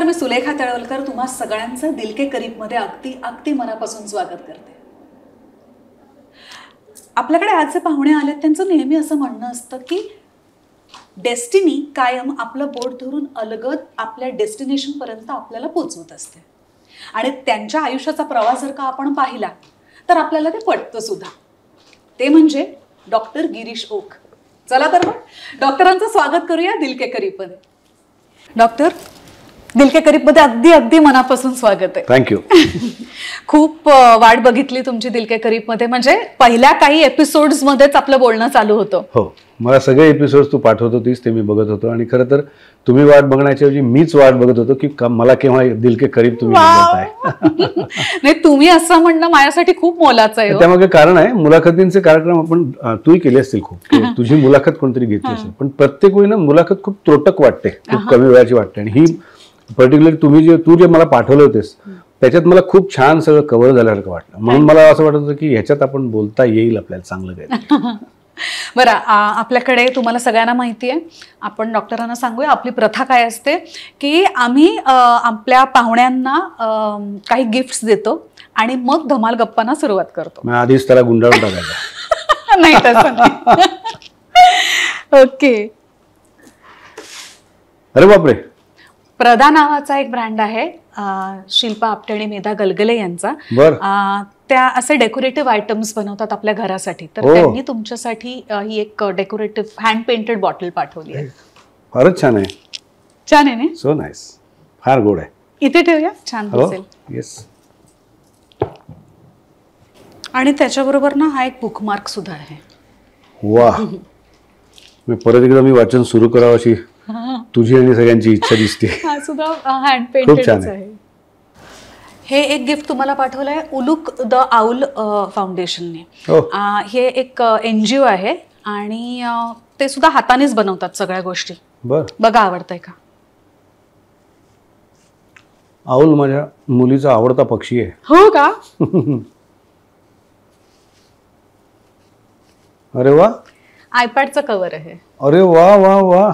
नमस्कार, मी सुलेखा तळवलकर तुम्हा सगळ्यांचं दिल के करीबमध्ये अगदी अगदी मनापासून स्वागत करते. आपल्याकडे आज जे पाहुणे आलेत त्यांचं नेहमी असं म्हणणं असतं की डेस्टिनी कायम आपलं बोट धरून अलगद आपल्या डेस्टिनेशन पर्यंत आपल्याला पोहोचवत असते. आणि त्यांच्या आयुष्याचा प्रवास जर का आपण पाहिला तर आपल्याला ते पटतं सुद्धा. ते म्हणजे डॉक्टर गिरीश ओक. चला तर मग डॉक्टरांचं स्वागत करूया दिल के करीबमध्ये. डॉक्टर, दिल के करीबमध्ये अगदी अगदी मनापासून स्वागत आहे. थँक्यू. खूप वाट बघितली तुमची दिल के करीबमध्ये. म्हणजे पहिल्या काही एपिसोड्स मध्येच आपलं बोलणं चालू होतं. हो, मला सगळे एपिसोड्स तू पाठवत होतीस ते मी बघत होतो. आणि खरं तर तुम्ही वाट बघण्याच्या ऐवजी मीच वाट बघत होतो की मला केव्हा दिल के करीब तुम्ही नाही, तुम्ही असं म्हणणं माझ्यासाठी खूप मोलाचं आहे. त्यामागे कारण आहे, मुलाखतींचे कार्यक्रम आपण तूही केले असतील खूप. तुझी मुलाखत कोणतरी घेतली असेल, पण प्रत्येक वेळी ना मुलाखत खूप त्रोटक वाटते, खूप कमी वेळाची वाटते. आणि ही पर्टिक्युलर तू जे मला पाठवलं होतेस त्याच्यात मला खूप छान सगळं कव्हर झाल्यासारखं वाटलं. म्हणून मला असं वाटत होतं की ह्याच्यात आपण बोलता येईल आपल्याला चांगलं काय. बरं, आपल्याकडे तुम्हाला सगळ्यांना माहिती आहे, आपण डॉक्टरांना सांगूया आपली प्रथा काय असते की आम्ही आपल्या पाहुण्यांना काही गिफ्ट्स देतो आणि मग धमाल गप्पांना सुरुवात करतो. आधीच त्याला गुंडाळून टाकायचं. नाही तसं नाही. ओके. अरे बापरे. प्रदा नावाचा एक ब्रँड आहे, शिल्पा आपटे आणि मेधा गलगले यांचा. त्या असे डेकोरेटिव्ह आयटम्स बनवतात आपल्या घरासाठी. तर त्यांनी तुमच्यासाठी ही एक डेकोरेटिव्ह हँड पेंटेड बॉटल पाठवली आहे. फारच छान आहे. छान आहे ना? So nice. फार गोड आहे. इथे ठेवूया, छान दिसेल. येस. आणि त्याच्याबरोबर ना हा एक बुकमार्क सुद्धा आहे. वा. परत एकदा मी वाचन सुरू करावं अशी तुझी आणि सगळ्यांची इच्छा दिसते. हा सुद्धा हँड पेंटेडच आहे. हे एक गिफ्ट तुम्हाला पाठवलं आहे उलुक द आउल फाउंडेशनने. हे एक NGO आहे आणि ते सुद्धा हातानेच बनवतात सगळ्या गोष्टी. बघा, आवडतंय का? आऊल माझ्या मुलीचा आवडता पक्षी आहे. हो का? अरे वा. आयपॅडचं कव्हर आहे. अरे वा वा वा.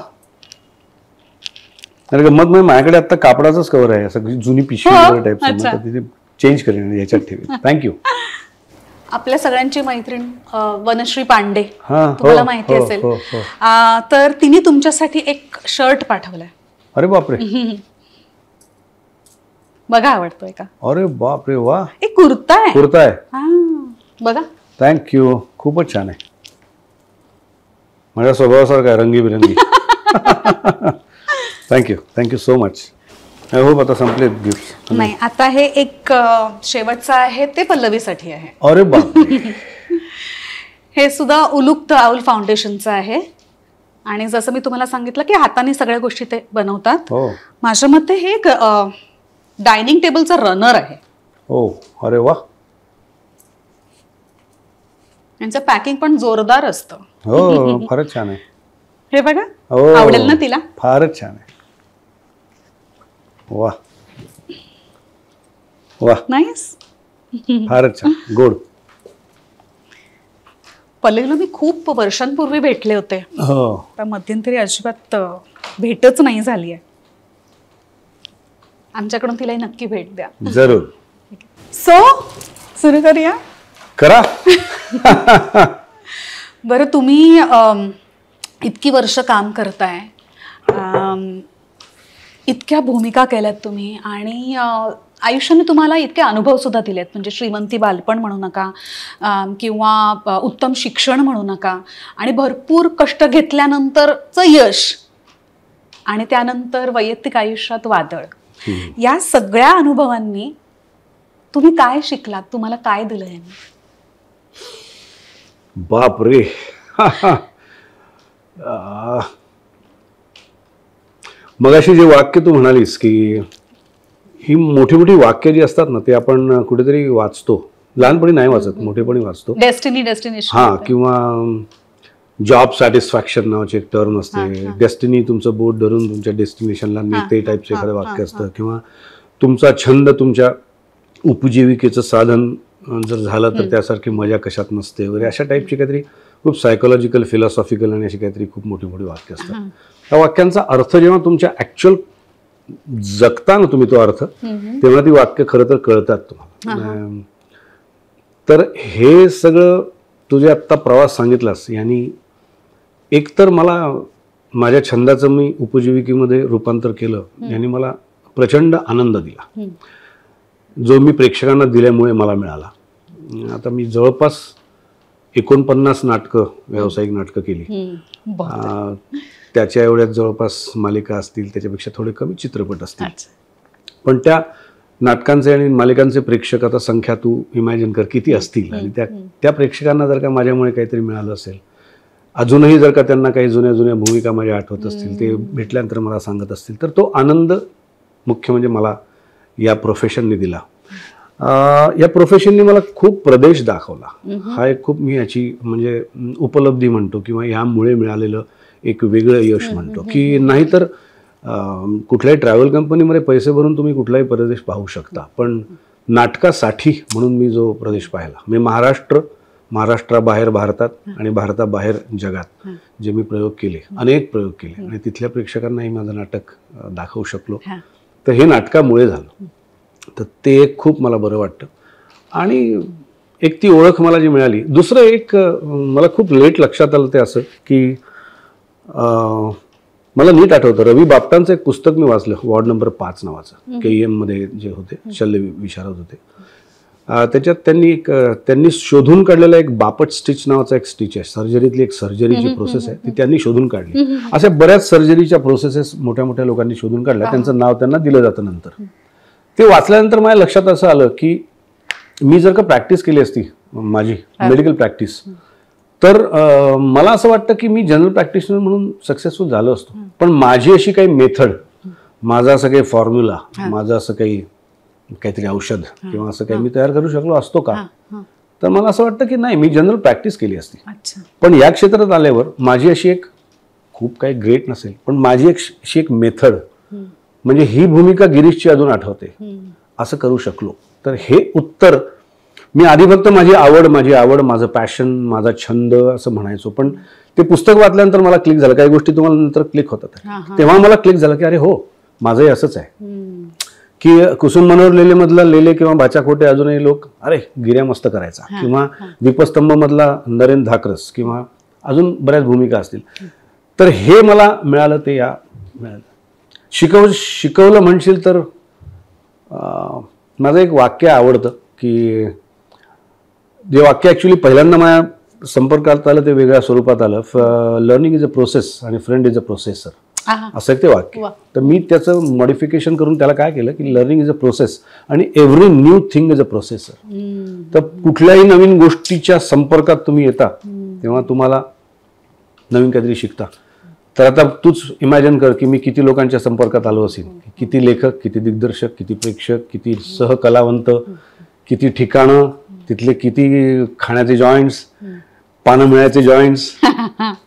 अरे गंमत म्हणजे माझ्याकडे आता कापडाचंच कव्हर आहे, सगळी जुनी पिशवी टाईप. तिथे चेंज करेन, याच्यात ठेवेन. थँक्यू. आपल्या सगळ्यांची मैत्रीण वनश्री पांडे, तुम्हाला माहिती असेल, तर तिने तुमच्यासाठी एक शर्ट पाठवलाय. अरे बापरे. बघा, आवडतोय का? अरे बापरे वा. एक कुर्ता आहे. कुर्ता आहे. बघा. थँक्यू. खूपच छान आहे. माझ्या स्वभावासारखं आहे, रंगीबिरंगी. Thank you so much. I hope आता संपले गिफ्ट. नाही, आता हे एक शेवटचं आहे, ते पल्लवीसाठी आहे. अरे बापरे. हे सुद्धा उलुक द आउल फाउंडेशनचं आहे. आणि जसं मी तुम्हाला सांगितलं की हाताने सगळ्या गोष्टी ते बनवतात. माझ्या मते हे एक डायनिंग टेबलचं रनर आहे. हो. अरे वा. यांचं पॅकिंग पण जोरदार असतं. हो, फारच छान आहे. हे बघा, आवडेल ना तिला? फारच छान आहे. वा वा. नाईस. फारच छान. गोड. पल्लवीला मी खूप वर्षांपूर्वी भेटले होते. हो. मध्यंतरी अजिबात भेटच नाही झाली आहे. आमच्याकडून तिलाही नक्की भेट द्या. जरूर. सो सुरू करूया. करा. बरं, तुम्ही इतकी वर्ष काम करताय, इतक्या भूमिका केल्यात तुम्ही, आणि आयुष्याने तुम्हाला इतके अनुभव सुद्धा दिलेत. म्हणजे श्रीमंती बालपण म्हणू नका किंवा उत्तम शिक्षण म्हणू नका, आणि भरपूर कष्ट घेतल्यानंतरचं यश, आणि त्यानंतर वैयक्तिक आयुष्यात वादळ. या सगळ्या अनुभवांनी तुम्ही काय शिकलात? तुम्हाला काय दिलं यांनी? बापरे. मगाशी जे वाक्य तू म्हणालीस की ही मोठी मोठी वाक्य जी असतात ना, ते आपण कुठेतरी वाचतो. लहानपणी नाही वाचत, मोठेपणी वाचतो. डेस्टिनेशन. हा, किंवा जॉब सॅटिस्फॅक्शन नावाची एक टर्म असते. डेस्टिनी तुमचं बोट धरून तुमच्या डेस्टिनेशनला नेते टाईपचं एखादं वाक्य असतं. किंवा तुमचा छंद तुमच्या उपजीविकेचं साधन जर झालं तर त्यासारखी मजा कशात नसते वगैरे, अशा टाईपची काहीतरी खूप सायकोलॉजिकल, फिलॉसॉफिकल आणि अशी काहीतरी खूप मोठी मोठी वाक्य असतात. त्या वाक्यांचा अर्थ जेव्हा तुमच्या ॲक्च्युअल जगता ना तुम्ही तो अर्थ, तेव्हा ती वाक्य खरं तर कळतात तुम्हाला. तर हे सगळं तुझे आत्ता प्रवास सांगितलास यांनी एकतर मला माझ्या छंदाचं मी उपजीविकेमध्ये रूपांतर केलं, यांनी मला प्रचंड आनंद दिला, जो मी प्रेक्षकांना दिल्यामुळे मला मिळाला. आता मी जवळपास 49 नाटकं, व्यावसायिक नाटकं केली. त्याच्या एवढ्यात जवळपास मालिका असतील, त्याच्यापेक्षा थोडे कमी चित्रपट असतील. पण त्या नाटकांचे आणि मालिकांचे प्रेक्षक आता संख्या तू इमॅजिन कर किती असतील. आणि त्या प्रेक्षकांना जर का माझ्यामुळे काहीतरी मिळालं असेल, अजूनही जर का त्यांना काही जुन्या जुन्या भूमिका माझ्या आठवत असतील, ते भेटल्यानंतर मला सांगत असतील, तर तो आनंद मुख्य म्हणजे मला या प्रोफेशनने दिला. या प्रोफेशनने मला खूप प्रदेश दाखवला. हा एक खूप मी याची म्हणजे उपलब्धी म्हणतो, किंवा यामुळे मिळालेलं एक वेगळं यश म्हणतो. की नाहीतर कुठल्याही ट्रॅव्हल कंपनीमध्ये पैसे भरून तुम्ही कुठलाही प्रदेश पाहू शकता, पण नाटकासाठी म्हणून मी जो प्रदेश पाहिला, मी महाराष्ट्राबाहेर भारतात आणि भारताबाहेर जगात जे मी प्रयोग केले, अनेक प्रयोग केले, आणि तिथल्या प्रेक्षकांनाही माझं नाटक दाखवू शकलो, तर हे नाटकामुळे झालं. तर ते एक खूप मला बरं वाटतं. आणि एक ती ओळख मला जी मिळाली. दुसरं एक मला खूप लेट लक्षात आलं ते असं की मला नीट आठवतं, रवी बापटांचं एक पुस्तक मी वाचलं, वॉर्ड नंबर 5 नावाचं, KEM मध्ये जे होते, शल्य विशारद होते. त्याच्यात त्यांनी शोधून काढलेला एक बापट स्टिच नावाचा एक स्टिच आहे, सर्जरीतली एक सर्जरीची प्रोसेस आहे, ती त्यांनी शोधून काढली. अशा बऱ्याच सर्जरीच्या प्रोसेसेस मोठ्या मोठ्या लोकांनी शोधून काढल्या, त्यांचं नाव त्यांना दिलं जातं नंतर. ते वाचल्यानंतर माझ्या लक्षात असं आलं की मी जर का प्रॅक्टिस केली असती, माझी मेडिकल प्रॅक्टिस, तर मला असं वाटतं की मी जनरल प्रॅक्टिशनर म्हणून सक्सेसफुल झालो असतो. पण माझी अशी काही मेथड, माझा असं काही फॉर्म्युला, माझं असं काहीतरी औषध किंवा असं काही मी तयार करू शकलो असतो का, तर मला असं वाटतं की नाही, मी जनरल प्रॅक्टिस केली असती. पण या क्षेत्रात आल्यावर माझी अशी एक, खूप काही ग्रेट नसेल, पण माझी अशी एक मेथड, म्हणजे ही भूमिका गिरीशची अजून आठवते, असं करू शकलो. तर हे उत्तर मी आधी फक्त माझी आवड, माझं पॅशन, माझा छंद असं म्हणायचो. पण ते पुस्तक वाचल्यानंतर मला क्लिक झालं. काही गोष्टी तुम्हाला नंतर क्लिक होतात, तेव्हा मला क्लिक झालं की अरे हो, माझंही असंच आहे. की कुसुम मनोहर लेले मधला लेले किंवा बाचा खोटे अजूनही लोक अरे गिऱ्या मस्त करायचा, किंवा दीपस्तंभ मधला नरेंद्र धाकरस, किंवा अजून बऱ्याच भूमिका असतील. तर हे मला मिळालं, ते या मिळालं. शिकवलं म्हणशील तर माझं एक वाक्य आवडतं, की जे वाक्य ॲक्च्युली पहिल्यांदा माझ्या संपर्कात आलं ते वेगळ्या स्वरूपात आलं. लर्निंग इज अ प्रोसेस आणि फ्रेंड इज अ प्रोसेसर, असं एक ते वाक्य. तर मी त्याचं मॉडिफिकेशन करून त्याला काय केलं की लर्निंग इज अ प्रोसेस आणि every new thing is a processor. तर कुठल्याही नवीन गोष्टीच्या संपर्कात तुम्ही येता तेव्हा तुम्हाला नवीन काहीतरी शिकता. तर आता तूच इमॅजिन कर की मी किती लोकांच्या संपर्कात आलो असेल, किती लेखक, किती दिग्दर्शक, किती प्रेक्षक, किती सहकलावंत, किती ठिकाणं, तिथले किती खाण्याचे जॉईंट्स, पानं मिळायचे जॉईंट्स,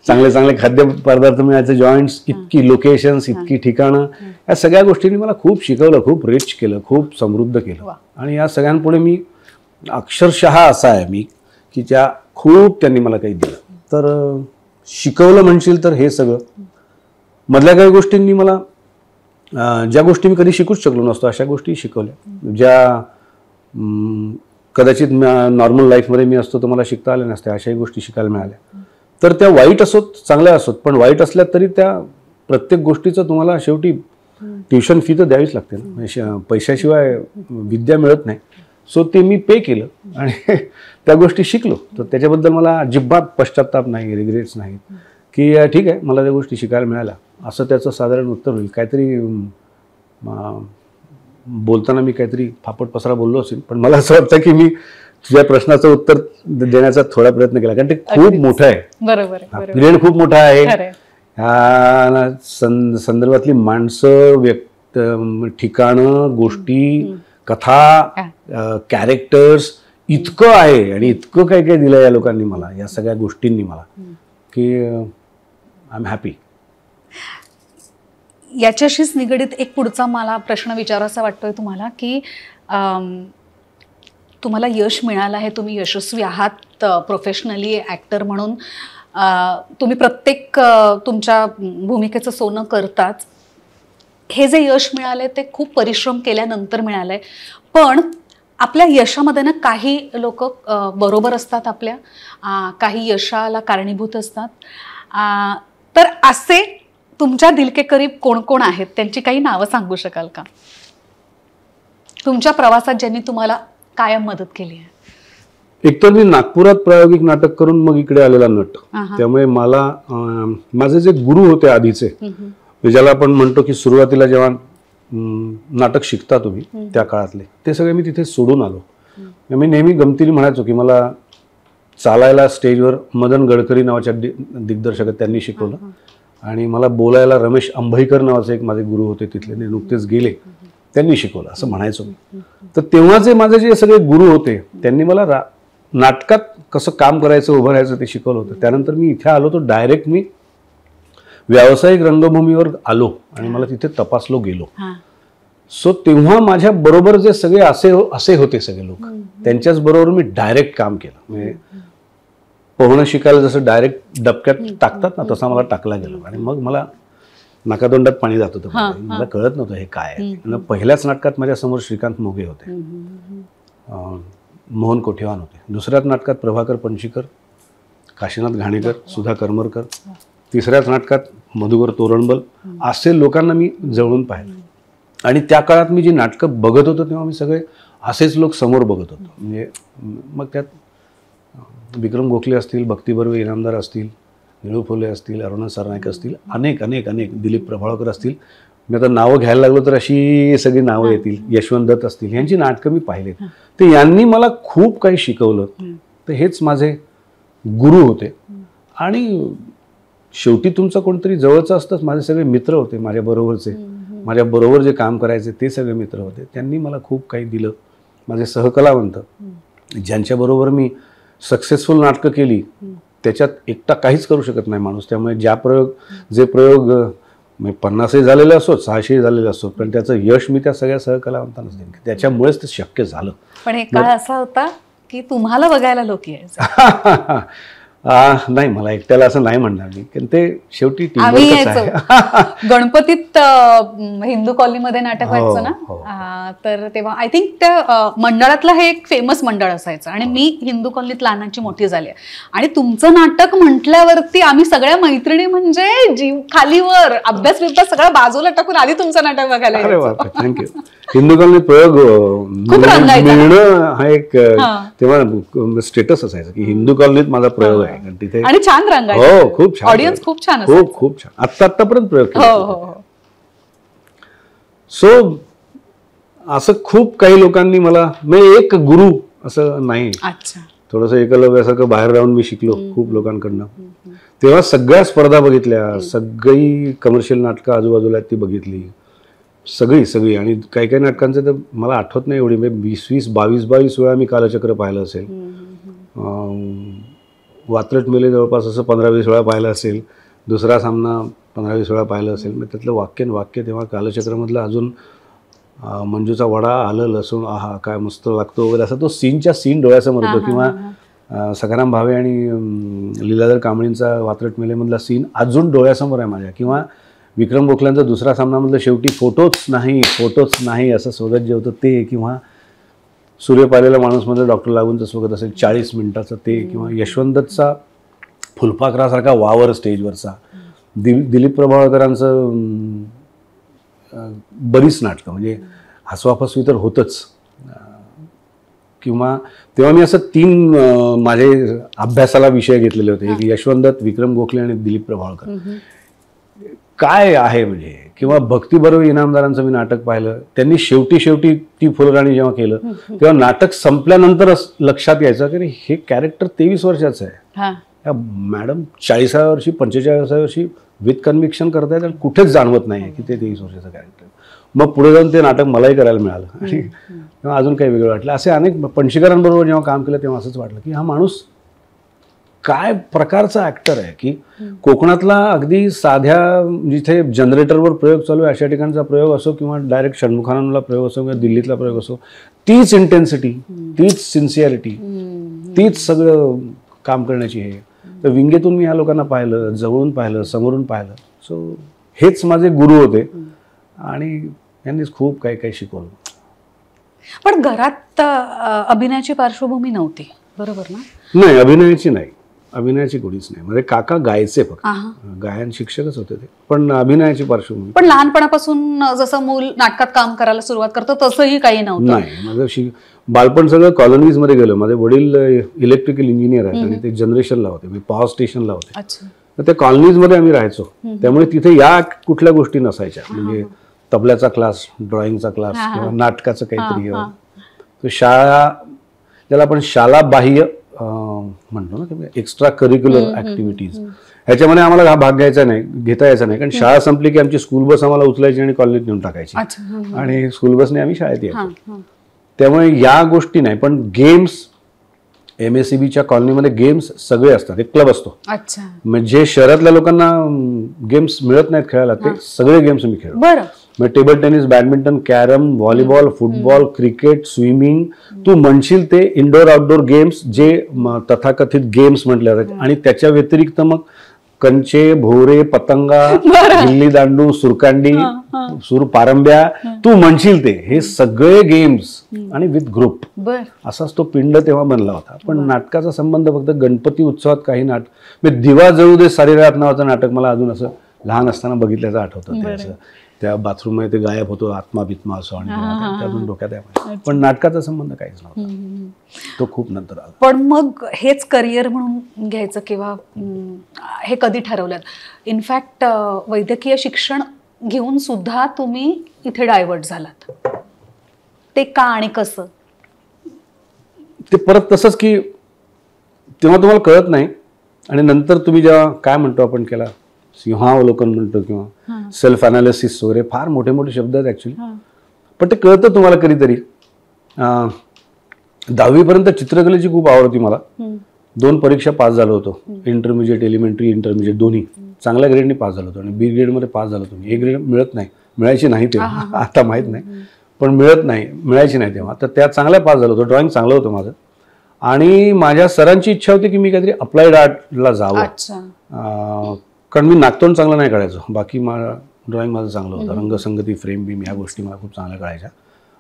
चांगले चांगले खाद्यपदार्थ मिळायचे जॉईंट्स, इतकी लोकेशन्स, इतकी ठिकाणं, या सगळ्या गोष्टींनी मला खूप शिकवलं, खूप रिच केलं, खूप समृद्ध केलं. आणि या सगळ्यांपुढे मी अक्षरशः असा आहे मी की त्या खूप त्यांनी मला काही दिलं. तर शिकवलं म्हणशील तर हे सगळं. मधल्या काही गोष्टींनी मला ज्या गोष्टी मी कधी शिकूच शकलो नसतो अशा गोष्टी शिकवल्या, ज्या कदाचित नॉर्मल लाईफमध्ये मी असतो तर मला शिकता आल्या नसत्या, अशाही गोष्टी शिकायला मिळाल्या. तर त्या वाईट असोत, चांगल्या असोत, पण वाईट असल्या तरी त्या प्रत्येक गोष्टीचं तुम्हाला शेवटी ट्युशन फी तर द्यावीच लागते ना, पैशाशिवाय विद्या मिळत नाही. सो ते मी पे केलं आणि त्या गोष्टी शिकलो. तर त्याच्याबद्दल मला अजिबात पश्चात्ताप नाही, रिग्रेट्स नाहीत, की ठीक आहे मला त्या गोष्टी शिकायला मिळाल्या, असं त्याचं साधारण उत्तर होईल. काहीतरी बोलताना मी काहीतरी फापट पसरा बोललो असेल, पण मला असं वाटतं की मी तुझ्या प्रश्नाचं उत्तर देण्याचा थोडा प्रयत्न केला, कारण ते खूप मोठं आहे. पिरियड खूप मोठा आहे. ह्या संदर्भातली माणसं, ठिकाणं, गोष्टी, कथा, कॅरेक्टर्स, इतकं आहे आणि इतकं काय काय दिलं या लोकांनी मला, या सगळ्या गोष्टींनी मला, की आय एम हॅपी. याच्याशीच निगडीत एक पुढचा मला प्रश्न विचारायचा वाटतोय तुम्हाला, की तुम्हाला यश मिळालं आहे, तुम्ही यशस्वी आहात प्रोफेशनली ॲक्टर म्हणून, तुम्ही प्रत्येक तुमच्या भूमिकेचं सोनं करताच. हे जे यश मिळालंय ते खूप परिश्रम केल्यानंतर मिळालंय, पण आपल्या यशामध्ये ना काही लोक बरोबर असतात आपल्या, काही यशाला कारणीभूत असतात. तर असे तुमच्या दिल के करीब कोण कोण आहेत, त्यांची काही नावं सांगू शकाल का, तुमच्या प्रवासात ज्यांनी तुम्हाला कायम मदत केली आहे? एकतर मी नागपुरात प्रायोगिक नाटक करून मग इकडे आलेला नट, त्यामुळे मला माझे जे गुरु होते आधीचे, ज्याला आपण म्हणतो की सुरुवातीला जेव्हा नाटक शिकता तुम्ही त्या काळातले, ते सगळे मी तिथे सोडून आलो. मी नेहमी गमतीने म्हणायचो की मला चालायला स्टेजवर मदन गडकरी नावाच्या दिग्दर्शक त्यांनी शिकवलं, आणि मला बोलायला रमेश अंभईकर नावाचे एक माझे गुरु होते तिथले, ते नुकतेच गेले, त्यांनी शिकवलं असं म्हणायचो मी. तर तेव्हाचे माझे जे सगळे गुरु होते त्यांनी मला नाटकात कसं काम करायचं, उभं राहायचं ते शिकवलं होतं. त्यानंतर मी इथे आलो तर डायरेक्ट मी व्यावसायिक रंगभूमीवर आलो आणि मला तिथे तपासलो गेलो. सो तेव्हा माझ्या बरोबर जे सगळे असे होते सगळे लोक, त्यांच्याच बरोबर मी डायरेक्ट काम केलं. म्हणजे पोहणं शिकायला जसं डायरेक्ट डबक्यात टाकतात ना, तसा मला टाकला गेला. आणि मग मला नाकातोंडात पाणी जात होतं, मला कळत नव्हतं हे काय आहे. पहिल्याच नाटकात माझ्या समोर श्रीकांत मोघे होते, मोहन कोठेवान होते. दुसऱ्याच नाटकात प्रभाकर पणशीकर, काशीनाथ घाणेकर, सुधा करमरकर. तिसऱ्याच नाटकात मधुकर तोरणबल. असे लोकांना मी जवळून पाहिलं. आणि त्या काळात मी जी नाटकं बघत होतो तेव्हा मी सगळे असेच लोक समोर बघत होतो. म्हणजे मग त्यात विक्रम गोखले असतील, भक्ती बर्वे इनामदार असतील, निळू फुले असतील, अरुणा सरनाईक असतील, अनेक अनेक अनेक, दिलीप प्रभावळकर असतील. मी आता नावं घ्यायला लागलो तर अशी सगळी नावं येतील. यशवंत दत्त असतील, यांची नाटकं मी पाहिलेत. तर यांनी मला खूप काही शिकवलं. तर हेच माझे गुरु होते. आणि शेवटी तुमचं कोणतरी जवळचं असतंच. माझे सगळे मित्र होते, माझ्या बरोबरचे, माझ्या बरोबर जे काम करायचे ते सगळे मित्र होते. त्यांनी मला खूप काही दिलं. माझे सहकलावंत, ज्यांच्याबरोबर मी सक्सेसफुल नाटकं केली, त्याच्यात एकटा काहीच करू शकत नाही माणूस. त्यामुळे जे प्रयोग 50 झालेले असो, 600 झालेले असो, पण त्याचं यश मी त्या सगळ्या सहकलावंतांनाच देईन. त्याच्यामुळेच ते शक्य झालं. पण एक काळ असा होता की तुम्हाला बघायला लोक यायचे. नाही, मला एकट्याला असं नाही म्हणणार मी, कारण ते शेवटी गणपतीत हिंदू कॉलनीमध्ये नाटक व्हायचं ना, तर तेव्हा आय थिंक त्या मंडळातलं हे एक फेमस मंडळ असायचं. आणि मी हिंदू कॉलनीत लहानाची मोठी झाली, आणि तुमचं नाटक म्हटल्यावरती आम्ही सगळ्या मैत्रिणी म्हणजे जीव खालीवर, अभ्यास बिभ्यास सगळं बाजूला टाकून आधी तुमचं नाटक बघायला. थँक्यू. हिंदू कॉलनीत प्रयोग मिळणं हा एक तेव्हा स्टेटस असायचं की हिंदू कॉलनीत माझा प्रयोग आहे. तिथे आणि छान रंग, हो खूप छान, ऑडियन्स खूप छान, खूप छान. आत्तापर्यंत प्रयोग केला. सो असं खूप काही लोकांनी मला, म्हणजे एक गुरु असं नाही, थोडंसं एकलव्यासारखं बाहेर राहून मी शिकलो खूप लोकांकडनं. तेव्हा सगळ्या स्पर्धा बघितल्या, सगळी कमर्शियल नाटकं आजूबाजूला ती बघितली, सगळी. आणि काही काही नाटकांचं तर मला आठवत नाही एवढी, म्हणजे 22 वेळा मी कालचक्र पाहिलं असेल. वात्रट मेले जवळपास असं 15-20 वेळा पाहिलं असेल. दुसरा सामना 15-20 वेळा पाहिलं असेल. मग त्यातलं वाक्य तेव्हा कालचक्रमधलं अजून मंजूचा वडा, आलं लसूण, आहा काय मस्त लागतो वगैरे, असा तो सीन डोळ्यासमोर होतो. किंवा सखाराम भावे आणि लीलाधर कांबळींचा वात्रट मेलेमधला सीन अजून डोळ्यासमोर आहे माझ्या. किंवा विक्रम गोखल्यांचा दुसरा सामनामधलं शेवटी फोटोच नाही असं स्वगत जे होतं ते. किंवा सूर्य पाहिलेला माणूसमध्ये डॉक्टर लागूनचं स्वगत असेल 40 मिनिटाचं ते. किंवा यशवंत दत्तचा फुलपाखरासारखा वावर स्टेजवरचा, दिलीप प्रभावळकरांचं बरीच नाटकं, म्हणजे हसवाफसवी तर होतच. किंवा तेव्हा मी असं 3 माझे अभ्यासाला विषय घेतलेले होते, एक यशवंत दत्त, विक्रम गोखले आणि दिलीप प्रभावळकर. काय आहे म्हणजे. किंवा भक्ती बर्वे इनामदारांचं मी नाटक पाहिलं. त्यांनी शेवटी ती फुलराणी जेव्हा केलं तेव्हा नाटक संपल्यानंतरच लक्षात यायचं की हे कॅरेक्टर 23 वर्षाचं आहे. मॅडम 40व्या वर्षी 45व्या वर्षी विथ कन्व्हिक्शन करतायत आणि कुठेच जाणवत नाही की ते 23 वर्षाचं कॅरेक्टर. मग पुढे जाऊन ते नाटक मलाही करायला मिळालं आणि तेव्हा अजून काही वेगळं वाटलं. असे अनेक पणशीकरांबरोबर जेव्हा काम केलं तेव्हा असंच वाटलं की हा माणूस काय प्रकारचा ॲक्टर आहे. की कोकणातला अगदी साध्या, जिथे जनरेटरवर प्रयोग चालू आहे अशा ठिकाणचा प्रयोग असो, किंवा डायरेक्ट षण्मुखानंदला प्रयोग असो, किंवा दिल्लीतला प्रयोग असो, तीच इंटेन्सिटी, तीच सिन्सिअरिटी, तीच सगळं काम करण्याची हे. तर विंगेतून मी ह्या लोकांना पाहिलं, जवळून पाहिलं, समोरून पाहिलं. सो हेच माझे गुरु होते. आणि यांनीच खूप काही काही शिकवलं. पण घरात अभिनयाची पार्श्वभूमी नव्हती, बरोबर ना? नाही, अभिनयाची कोणीच नाही. म्हणजे काका गायचे फक्त, गायन शिक्षकच होते ते, पण अभिनयाची पार्श्वभूमी. पण लहानपणापासून जसं मूल नाटकात काम करायला सुरुवात करतं तसंही काही नव्हतं? नाही, माझं बालपण सगळं कॉलनीज मध्ये गेलं. माझे वडील इलेक्ट्रिकल इंजिनियर आहेत आणि ते जनरेशनला होते, मी पॉवर स्टेशनला होते. तर त्या कॉलनीज मध्ये आम्ही राहायचो, त्यामुळे तिथे या कुठल्या गोष्टी नसायच्या. म्हणजे तबल्याचा क्लास, ड्रॉइंगचा क्लास किंवा नाटकाचं काहीतरी. शाळा, ज्याला आपण शाळा बाह्य म्हणतो ना, एक्स्ट्रा करिक्युलर ऍक्टिव्हिटीज, ह्याच्यामध्ये आम्हाला हा भाग घेता यायचा नाही. कारण शाळा संपली की आमची स्कूल बस आम्हाला उचलायची आणि कॉलनीत नेऊन टाकायची आणि स्कूल बसने आम्ही शाळेत यायचो. त्यामुळे या गोष्टी नाही. पण गेम्स, MSCBच्या कॉलनीमध्ये गेम्स सगळे असतात, एक क्लब असतो. म्हणजे शहरातल्या लोकांना गेम्स मिळत नाहीत खेळायला, ते सगळे गेम्स मी खेळलो. म्हणजे table tennis, badminton, carrom, volleyball, football, cricket, swimming, तू म्हणशील ते इनडोअर आउटडोअर गेम्स, जे तथाकथित गेम्स म्हटले जातात. आणि त्याच्या व्यतिरिक्त मग कंचे, भोवरे, पतंगा, गिल्ली दांडू, सुरकांडी, पारंब्या, तू म्हणशील ते, हे सगळे गेम्स आणि विथ ग्रुप, असाच तो पिंड तेव्हा बनला होता. पण नाटकाचा संबंध फक्त गणपती उत्सवात काही नाटक, दिवा जळू दे सारी रात नावाचं नाटक मला अजून असं लहान असताना बघितल्याचं आठवतं. ते असं त्या बाथरूम मध्ये ते गायब होतो, आत्मा बित्मा असं, आणि त्यातून डोक्यात आहे. पण नाटकाचा संबंध काहीच नव्हता, तो खूप नंतर आला. पण मग हेच करिअर म्हणून घ्यायचं किंवा हे कधी ठरवलं? इनफॅक्ट वैद्यकीय शिक्षण घेऊन सुद्धा तुम्ही इथे डायव्हर्ट झालात, ते का आणि कसं? ते परत तसंच की तेव्हा तुम्हाला कळत नाही, आणि नंतर तुम्ही जेव्हा काय म्हणतो आपण, केला सिंहावलोकन म्हणतो किंवा सेल्फ अनालिसिस वगैरे, फार मोठे मोठे शब्द आहेत ऍक्च्युली, पण ते कळतं तुम्हाला कधीतरी. 10वी पर्यंत चित्रकलेची खूप आवड होती मला. 2 परीक्षा पास झालो होतो, इंटरमिजिएट, एलिमेंटरी, इंटरमिजिएट दोन्ही चांगल्या ग्रेडने पास झालो होतो. आणि B ग्रेडमध्ये पास झालो होतो. A ग्रेड मिळायची नाही तेव्हा, आता माहीत नाही, पण मिळायची नाही तेव्हा. तर त्या चांगल्या पास झालो होतो. ड्रॉइंग चांगलं होतं माझं, आणि माझ्या सरांची इच्छा होती की मी काहीतरी अप्लाइड आर्टला जावं. कारण मी नागतोंड चांगलं नाही काढायचो, बाकी ड्रॉइंग माझं चांगलं होतं. रंगसंगती, फ्रेम बीम, ह्या गोष्टी मला खूप चांगल्या कळायच्या,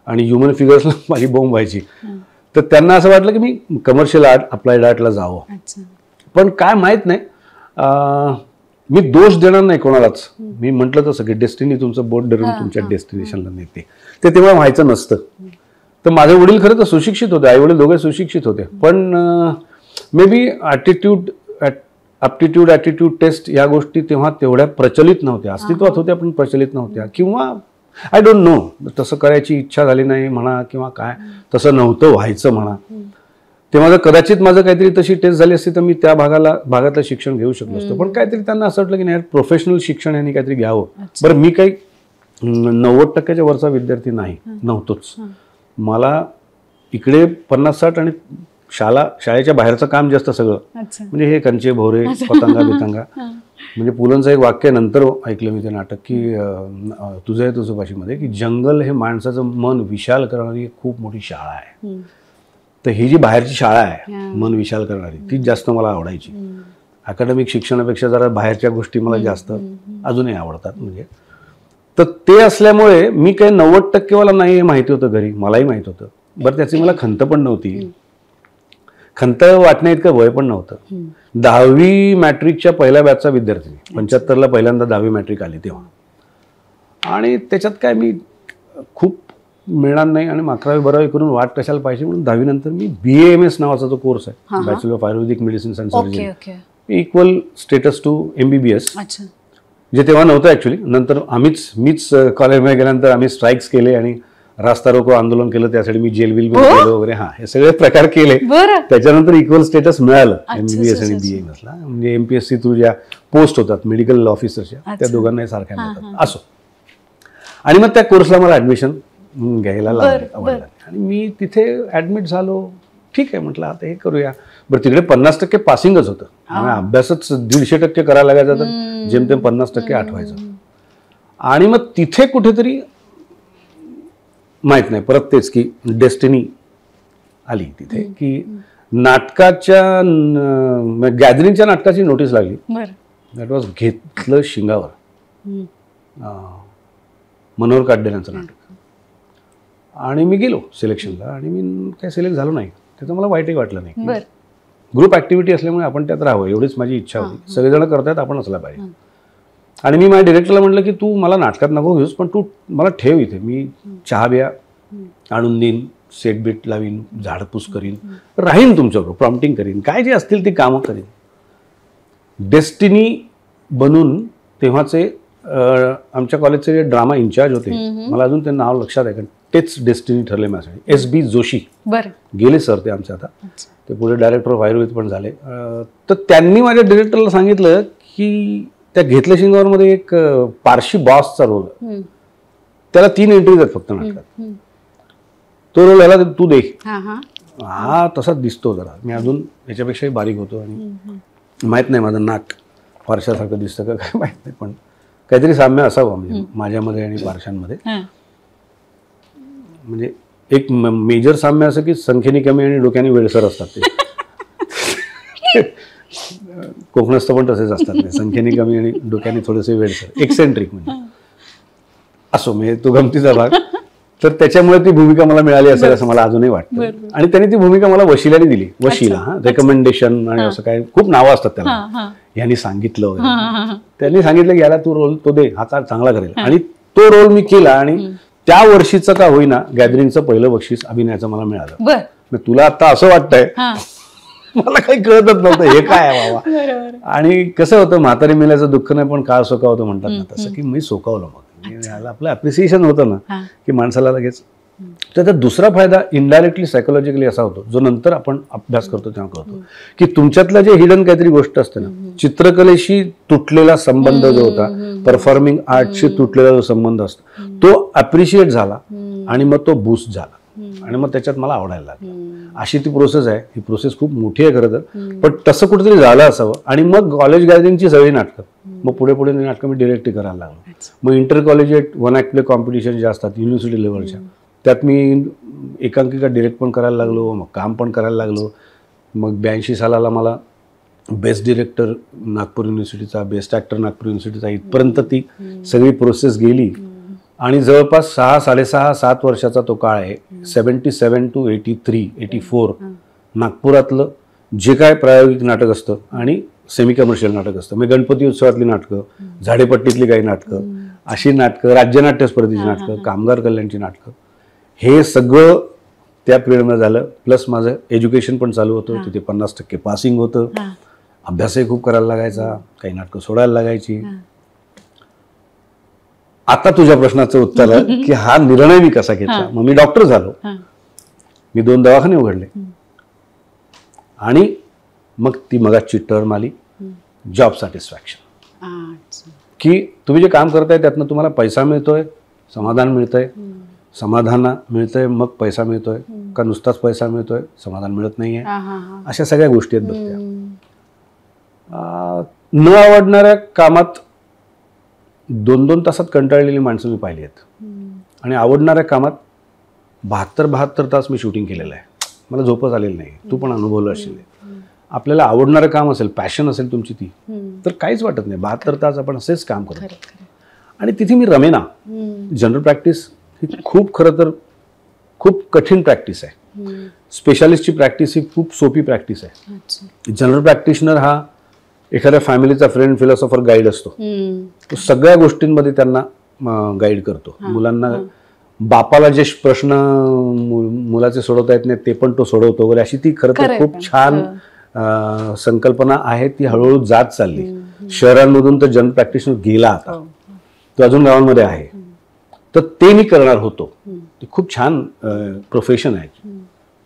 आणि ह्युमन फिगर्सला माझी बोंब व्हायची. तर त्यांना असं वाटलं की मी कमर्शियल आर्ट, अप्लाइड आर्टला जावं. पण काय माहीत नाही, मी दोष देणार नाही कोणालाच. मी म्हटलं तसं की डेस्टिनी तुमचं बोट धरून तुमच्या डेस्टिनेशनला नेते, ते तेव्हा व्हायचं नसतं. तर माझे वडील खरं तर सुशिक्षित होते, आई वडील दोघे सुशिक्षित होते, पण maybe aptitude attitude test या गोष्टी तेव्हा तेवढ्या प्रचलित नव्हत्या. अस्तित्वात होत्या पण प्रचलित नव्हत्या, किंवा आय डोंट नो, तसं करायची इच्छा झाली नाही म्हणा, किंवा काय तसं नव्हतं व्हायचं म्हणा. तेव्हा जर कदाचित माझं काहीतरी तशी टेस्ट झाली असती तर मी त्या भागातलं शिक्षण घेऊ शकलो असतो. पण काहीतरी त्यांना असं वाटलं की नाही, प्रोफेशनल शिक्षण यांनी काहीतरी घ्यावं. बरं, मी काही 90% वरचा विद्यार्थी नव्हतोच. मला इकडे 50-60 आणि शाळेच्या बाहेरचं काम जास्त सगळं. म्हणजे हे कंचे, भोवरे, पतंगा बितंगा. म्हणजे पुलंचं एक वाक्य नंतर ऐकलं मी ते नाटक, की तुझं आहे तुझं भाषेमध्ये, की जंगल हे माणसाचं मन विशाल करणारी खूप मोठी शाळा आहे. तर ही जी बाहेरची शाळा आहे मन विशाल करणारी, ती जास्त मला आवडायची. अकॅडमिक शिक्षणापेक्षा जरा बाहेरच्या गोष्टी मला जास्त अजूनही आवडतात. म्हणजे तर ते असल्यामुळे मी काही 90% वाला नाही हे माहिती होतं घरी, मलाही माहित होतं. बरं, त्याची मला खंत पण नव्हती, खंत वाटण्या इतकं वय पण नव्हतं. 10वी मॅट्रिकच्या पहिल्या बॅचचा विद्यार्थी, 75ला पहिल्यांदा 10वी मॅट्रिक आली तेव्हा. आणि त्याच्यात काय मी खूप मिळणार नाही, आणि 11वी-12वी करून वाट कशाला पाहिजे म्हणून 10वी नंतर मी BAMS नावाचा जो कोर्स आहे, bachelor of Ayurvedic medicine and surgery, equal status to MBBS, जे तेव्हा नव्हतं ऍक्च्युली. नंतर मीच कॉलेजमध्ये गेल्यानंतर आम्ही स्ट्राईक्स केले आणि रास्ता रोको आंदोलन केलं, त्यासाठी मी जेल बिल केलं वगैरे, हे सगळे प्रकार केले. त्याच्यानंतर इक्वल स्टेटस मिळालं MBBS आणि BAMSला. म्हणजे MPSC थ्रू ज्या पोस्ट होतात मेडिकल ऑफिसरच्या, त्या दोघांनाही सारख्या मिळतात. असो, आणि मग त्या कोर्सला मला ऍडमिशन घ्यायला लागलं, आणि मी तिथे ऍडमिट झालो. ठीक आहे म्हटलं, आता हे करूया. बरं, तिकडे 50% पासिंगच होतं, अभ्यासच 150% करायला लागायचा, तर जेमतेम 50% आठवायचं. आणि मग तिथे कुठेतरी माहित नाही, परत तेच की डेस्टिनी आली तिथे, की नाटकाच्या गॅदरिंगच्या नाटकाची नोटीस लागली. दॅट वॉज घेतलं शिंगावर. मनोहर काटडेलांचं नाटक. आणि मी गेलो सिलेक्शनला आणि मी काही सिलेक्ट झालो नाही. त्याचं मला वाईटही वाटलं नाही. बरं. ग्रुप ॲक्टिव्हिटी असल्यामुळे आपण त्यात राहावं एवढीच माझी इच्छा होती. सगळेजण करतायत, आपण असला पाहिजे. आणि मी माझ्या डिरेक्टरला म्हटलं की तू मला नाटकात नको घेऊस, पण तू मला ठेव इथे, मी चहा बिया आणून देईन, सेट बीट लावीन, झाडपूस करीन, राहीन तुमच्याबरोबर, प्रॉम्प्टिंग करीन, काय जे असतील ती कामं करीन. डेस्टिनी बनून तेव्हाचे आमच्या कॉलेजचे जे ड्रामा इन्चार्ज होते, मला अजून ते नाव लक्षात आहे, कारण तेच डेस्टिनी ठरले माझ्यासाठी, S.B. जोशी. बरं. गेले सर ते आमचे आता, ते पुढे डायरेक्टर ऑफ आयुर्वेद पण झाले. तर त्यांनी माझ्या डिरेक्टरला सांगितलं की त्या घेतल्या शिंगावरमध्ये एक पारशी बॉसचा रोल, त्याला 3 एंट्रीज आहेत फक्त नाटकात, तो रोल याला तू दे. हा तसाच दिसतो जरा, मी अजून याच्यापेक्षाही बारीक होतो आणि माहीत नाही माझं नाक पारशासारखं दिसतं का काय माहीत नाही, पण काहीतरी साम्य असावं म्हणजे माझ्यामध्ये आणि पारशांमध्ये. म्हणजे एक मेजर साम्य असं की संख्येने कमी आणि डोक्याने वेळसर असतात ते. कोकणस्थ पण तसेच असतात ते, संख्येने कमी आणि डोक्याने थोडेसे वेळसर, एक्सेंट्रिक म्हणजे. असो, म्हणजे तो गमतीचा भाग. तर त्याच्यामुळे ती भूमिका मला मिळाली असेल असं मला अजूनही वाटतं. आणि त्यांनी ती भूमिका मला वशिलाने दिली. वशिला, रेकमेंडेशन आणि असं काय खूप नावं असतात त्याला, यांनी सांगितलं वगैरे. त्यांनी सांगितलं की याला तू रोल तो दे, हा का चांगला करेल. आणि तो रोल मी केला आणि त्या वर्षीचं का होईना गॅदरिंगचं पहिलं बक्षीस अभिनयाचं मला मिळालं. तुला आता असं वाटतंय, मला काही कळतच नव्हतं हे काय आहे बाबा. आणि कसं होतं, म्हातारी मेल्याचं दुःख नाही पण काळ सोकावतं म्हणतात ना, तसं की मी सोकावलं. मग आपलं अप्रिसिएशन होतं ना की माणसाला लगेच. त्याचा दुसरा फायदा इनडायरेक्टली सायकोलॉजिकली असा होतो, जो नंतर आपण अभ्यास करतो तेव्हा कळतो, की तुमच्यातलं जे हिडन काहीतरी गोष्ट असते ना, चित्रकलेशी तुटलेला संबंध जो होता, परफॉर्मिंग आर्टशी तुटलेला जो संबंध असतो, तो अप्रिशिएट झाला आणि मग तो बूस्ट झाला आणि मग त्याच्यात मला आवडायला लागलं. अशी ती प्रोसेस आहे. ही प्रोसेस खूप मोठी आहे खरं तर, पण तसं कुठेतरी झालं असावं. आणि मग कॉलेज गॅदरिंगची सगळी नाटकं, मग पुढे पुढे नाटकं मी डिरेक्ट करायला लागलो. मग inter collegiate 1 act play competition जे असतात युनिव्हर्सिटी लेवलच्या, त्यात मी एकांकिका डिरेक्ट पण करायला लागलो, मग काम पण करायला लागलो. मग 82 सालाला मला बेस्ट डिरेक्टर नागपूर युनिव्हर्सिटीचा, बेस्ट ॲक्टर नागपूर युनिव्हर्सिटीचा, इथपर्यंत ती सगळी प्रोसेस गेली. आणि जवळपास 6-7 वर्षाचा तो काळ आहे. 77 to 84 नागपुरातलं जे काय प्रायोगिक नाटक असतं आणि सेमी कमर्शियल नाटक असतं, म्हणजे गणपती उत्सवातली नाटकं, झाडेपट्टीतली काही नाटकं, अशी नाटकं, राज्यनाट्य स्पर्धेची नाटकं, कामगार कल्याणची नाटकं, हे सगळं त्या पिरियडमध्ये झालं. प्लस माझं एज्युकेशन पण चालू होतं, तिथे 50% पासिंग होतं, अभ्यासही खूप करायला लागायचा, काही नाटकं सोडायला लागायची. आता तुझ्या प्रश्नाचं उत्तर आहे की हा निर्णय मी कसा घेतला. मग मी डॉक्टर झालो, मी 2 दवाखाने उघडले आणि मग ती मगाची टर्म आली, जॉब सॅटिस्फॅक्शन, की तुम्ही जे काम करताय त्यातनं तुम्हाला पैसा मिळतोय, समाधान मिळतंय, समाधान मिळतंय, मग पैसा मिळतोय का नुसताच पैसा मिळतोय, समाधान मिळत नाहीये, अशा सगळ्या गोष्टी आहेत बघत्या. न आवडणाऱ्या कामात 2-2 तासात कंटाळलेली माणसं मी पाहिली आहेत आणि आवडणाऱ्या कामात 72 तास मी शूटिंग केलेलं आहे. मला झोपच आलेली नाही. तू पण अनुभवलं असेल. आपल्याला आवडणारं काम असेल, पॅशन असेल तुमची ती, तर काहीच वाटत नाही. 72 तास आपण असेच काम करतो. आणि तिथे मी रमेना. जनरल प्रॅक्टिस ही खूप खरं तर खूप कठीण प्रॅक्टिस आहे. स्पेशालिस्टची प्रॅक्टिस ही खूप सोपी प्रॅक्टिस आहे. जनरल प्रॅक्टिशनर हा एखाद्या फॅमिलीचा फ्रेंड, फिलॉसॉफर, गाईड असतो. तो सगळ्या गोष्टींमध्ये त्यांना गाईड करतो. मुलांना बापाला जे प्रश्न मुलाचे सोडवता येत नाही ते पण तो सोडवतो वगैरे, अशी ती खरं तर खूप छान संकल्पना आहे. ती हळूहळू जात चालली. शहरांमधून तर जनरल प्रॅक्टिशनर गेला आता, तो अजून गावांमध्ये आहे. तर ते मी करणार होतो. ते खूप छान प्रोफेशन आहे,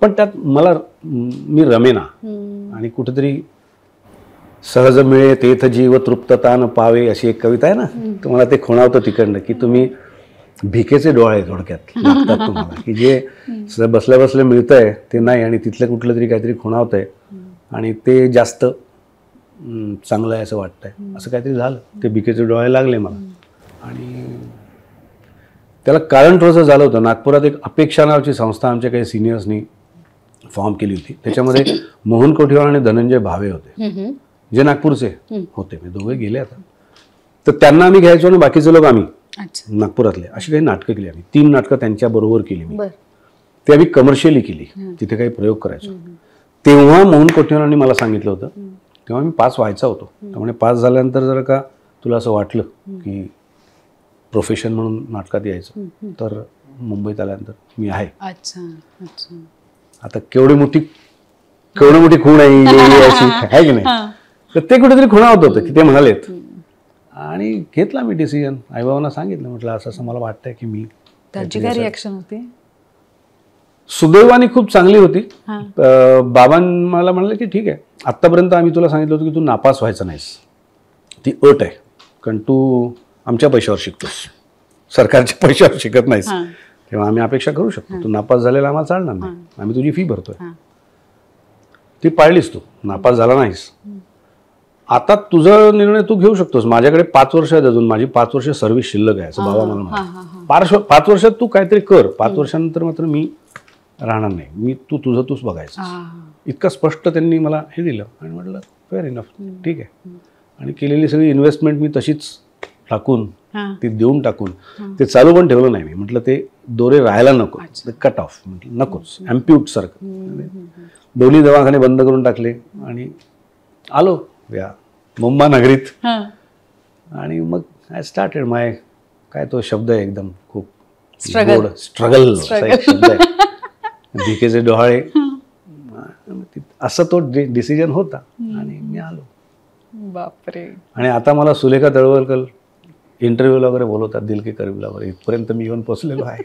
पण त्यात मी रमेना. आणि कुठेतरी सहज मिळे तेथ जीव तृप्तता न पावे, अशी एक कविता आहे ना, तुम्हाला ते खुणावतं तिकडनं की तुम्ही भिकेचे डोळे थोडक्यात लागतात तुम्हाला, की जे बसल्या बसल्या मिळतंय ते नाही आणि तिथलं कुठलं तरी काहीतरी खुणावतंय आणि ते जास्त चांगलं आहे असं वाटतंय. असं काहीतरी झालं, ते भिकेचे डोळे लागले मला. आणि त्याला कारण थोडंसं झालं होतं. नागपुरात एक अपेक्षा नावाची संस्था आमच्या काही सिनियर्सनी फॉर्म केली होती. त्याच्यामध्ये मोहन कोठीवार आणि धनंजय भावे होते, जे नागपूरचे होते. मी दोघे गेले आता. तर त्यांना आम्ही घ्यायचो आणि बाकीचे लोक आम्ही अच्छा. नागपुरातले, अशी काही नाटकं केली आम्ही. 3 नाटकं त्यांच्याबरोबर केली मी. बर. ते आम्ही कमर्शियली केली, तिथे काही प्रयोग करायचो. तेव्हा मोहन कोठेवारांनी मला सांगितलं होतं, तेव्हा मी पास व्हायचा होतो. त्यामुळे पास झाल्यानंतर जर का तुला असं वाटलं की प्रोफेशन म्हणून नाटकात यायचं, तर मुंबईत आल्यानंतर मी आहे. अच्छा अच्छा. आता केवढी मोठी खूण आहे अशी आहे की नाही, तर ते कुठेतरी खुणा होत होतं की ते म्हणालेत. आणि घेतला मी डिसिजन. आईबाबांना सांगितलं, म्हटलं असं असं मला वाटतंय की मी. त्यांची काय रिॲक्शन होती? सुदैवाने खूप चांगली होती. बाबां मला म्हणाले की ठीक आहे, आत्तापर्यंत आम्ही तुला सांगितलं होतं की तू नापास व्हायचं नाहीस, ती अट आहे, कारण तू आमच्या पैशावर शिकतोस, सरकारच्या पैशावर शिकत नाहीस, तेव्हा आम्ही अपेक्षा करू शकतो. तू नापास झालेला आम्हाला चालणार नाही, आम्ही तुझी फी भरतोय. ती पाळलीस, तू नापास झाला नाहीस. आता तुझा निर्णय तू घेऊ शकतोस. माझ्याकडे 5 वर्ष आहेत अजून, माझी 5 वर्ष सर्व्हिस शिल्लक आहे असं बाबा मला म्हणाले. 5 वर्षात तू काहीतरी कर, 5 वर्षानंतर मात्र मी राहणार नाही, मी तूच बघायचं. इतकं स्पष्ट त्यांनी मला हे दिलं. आणि म्हटलं फेअर इनफ, ठीक आहे. आणि केलेली सगळी इन्व्हेस्टमेंट मी तशीच टाकून, ती देऊन टाकून ते चालू पण ठेवलं नाही मी. म्हटलं ते दोरे राहायला नको, कट ऑफ, म्हटलं नकोच, अँप्यूट सारखं. दोन्ही दवाखाने बंद करून टाकले आणि आलो या मुंबई नगरीत. आणि मग आय स्टार्टेड माय, काय तो शब्द आहे एकदम खूप स्ट्रगल शब्द आहे, भिकेचे डोहाळे, असं तो डिसिजन होता. आणि मी आलो. बापरे. आणि आता मला सुलेखा तळवलकर इंटरव्ह्यूला वगैरे बोलवतात, दिल के करीबला वगैरे, इथपर्यंत मी येऊन पोचलेलो आहे.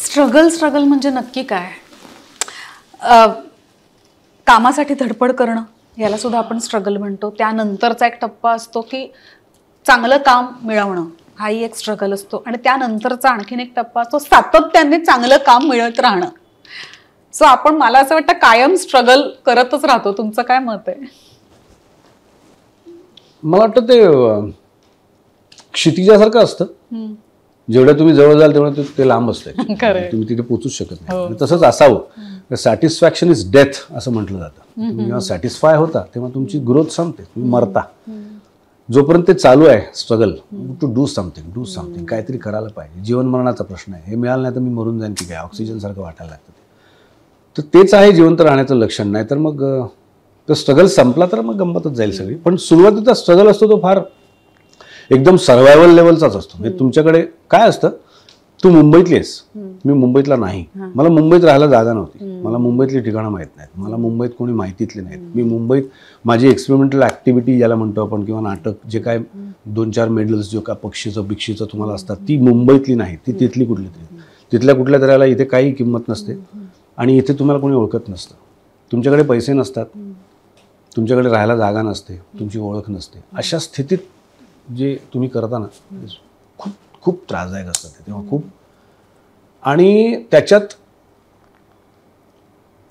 स्ट्रगल म्हणजे नक्की काय? कामासाठी धडपड करणं, याला सुद्धा आपण स्ट्रगल म्हणतो. त्यानंतरचा एक टप्पा असतो की चांगलं काम मिळवणं, हाही एक स्ट्रगल असतो. आणि त्यानंतरचा आणखीन एक टप्पा असतो सातत्याने चांगलं काम मिळत राहणं. सो आपण, मला असं वाटतं, कायम स्ट्रगल करतच राहतो. तुमचं काय मत आहे? मला वाटतं ते क्षितिजासारखं असतं, जेवढं तुम्ही जवळ जाल तेवढं ते लांब असतं, तुम्ही तिथे पोहोचूच शकत नाही. तसंच असावं. सॅटिस्फॅक्शन इज डेथ असं म्हटलं जातं. तुम्ही जेव्हा सॅटिस्फाय होता तेव्हा तुमची ग्रोथ संपते, तुम्ही मरता. जोपर्यंत ते चालू आहे स्ट्रगल, टू डू समथिंग, काहीतरी करायला पाहिजे. जीवन मरणाचा प्रश्न आहे, हे मिळालं नाही तर मी मरून जाईन की काय, ऑक्सिजन सारखं वाटायला लागतं. तर तेच आहे जिवंत राहण्याचं लक्षण. नाही तर मग तो स्ट्रगल संपला तर मग गंमतच जाईल सगळी. पण सुरुवातीचा स्ट्रगल असतो तो फार एकदम सर्व्हायवल लेवलचाच असतो. म्हणजे तुमच्याकडे काय असतं, तू मुंबईतली आहेस, मी मुंबईतला नाही, मला मुंबईत राहायला जागा नव्हती, मला मुंबईतली ठिकाणं माहीत नाहीत, मला मुंबईत कोणी माहितीतली नाहीत. मी मुंबईत माझी एक्सपेरिमेंटल ॲक्टिव्हिटी ज्याला म्हणतो आपण, किंवा नाटक, जे काय 2-4 मेडल्स जो काय पक्षीचं तुम्हाला असतात, ती मुंबईतली नाही, ती तिथली कुठली तरी, तिथल्या कुठल्या तऱ्याला इथे काही किंमत नसते. आणि इथे तुम्हाला कोणी ओळखत नसतं, तुमच्याकडे पैसे नसतात, तुमच्याकडे राहायला जागा नसते, तुमची ओळख नसते. अशा स्थितीत जे तुम्ही करता ना, खूप खूप त्रासदायक असतं ते तेव्हा खूप. आणि त्याच्यात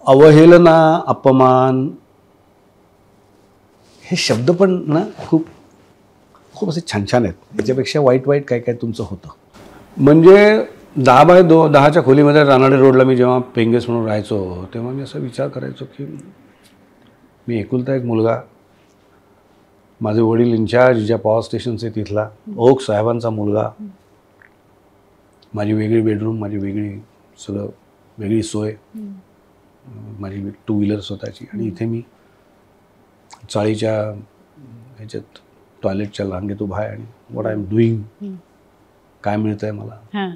अवहेलना, अपमान हे शब्द पण ना खूप खूप असे छान छान आहेत. याच्यापेक्षा वाईट काय काय तुमचं होतं. म्हणजे 10x10च्या खोलीमध्ये रानाडे रोडला मी जेव्हा पेंगेस म्हणून राहायचो, तेव्हा मी असा विचार करायचो की मी एकुलता एक मुलगा, माझे वडील इन्चार्ज ज्या पॉवर स्टेशनचे तिथला, ओक साहेबांचा मुलगा, माझी वेगळी बेडरूम, माझी वेगळी सगळं, वेगळी सोय, माझी 2 व्हीलर स्वतःची. आणि इथे मी चाळीच्या ह्याच्यात टॉयलेटच्या रांगेत उभा आहे आणि व्हॉट आय एम डुईंग, काय मिळतं आहे मला.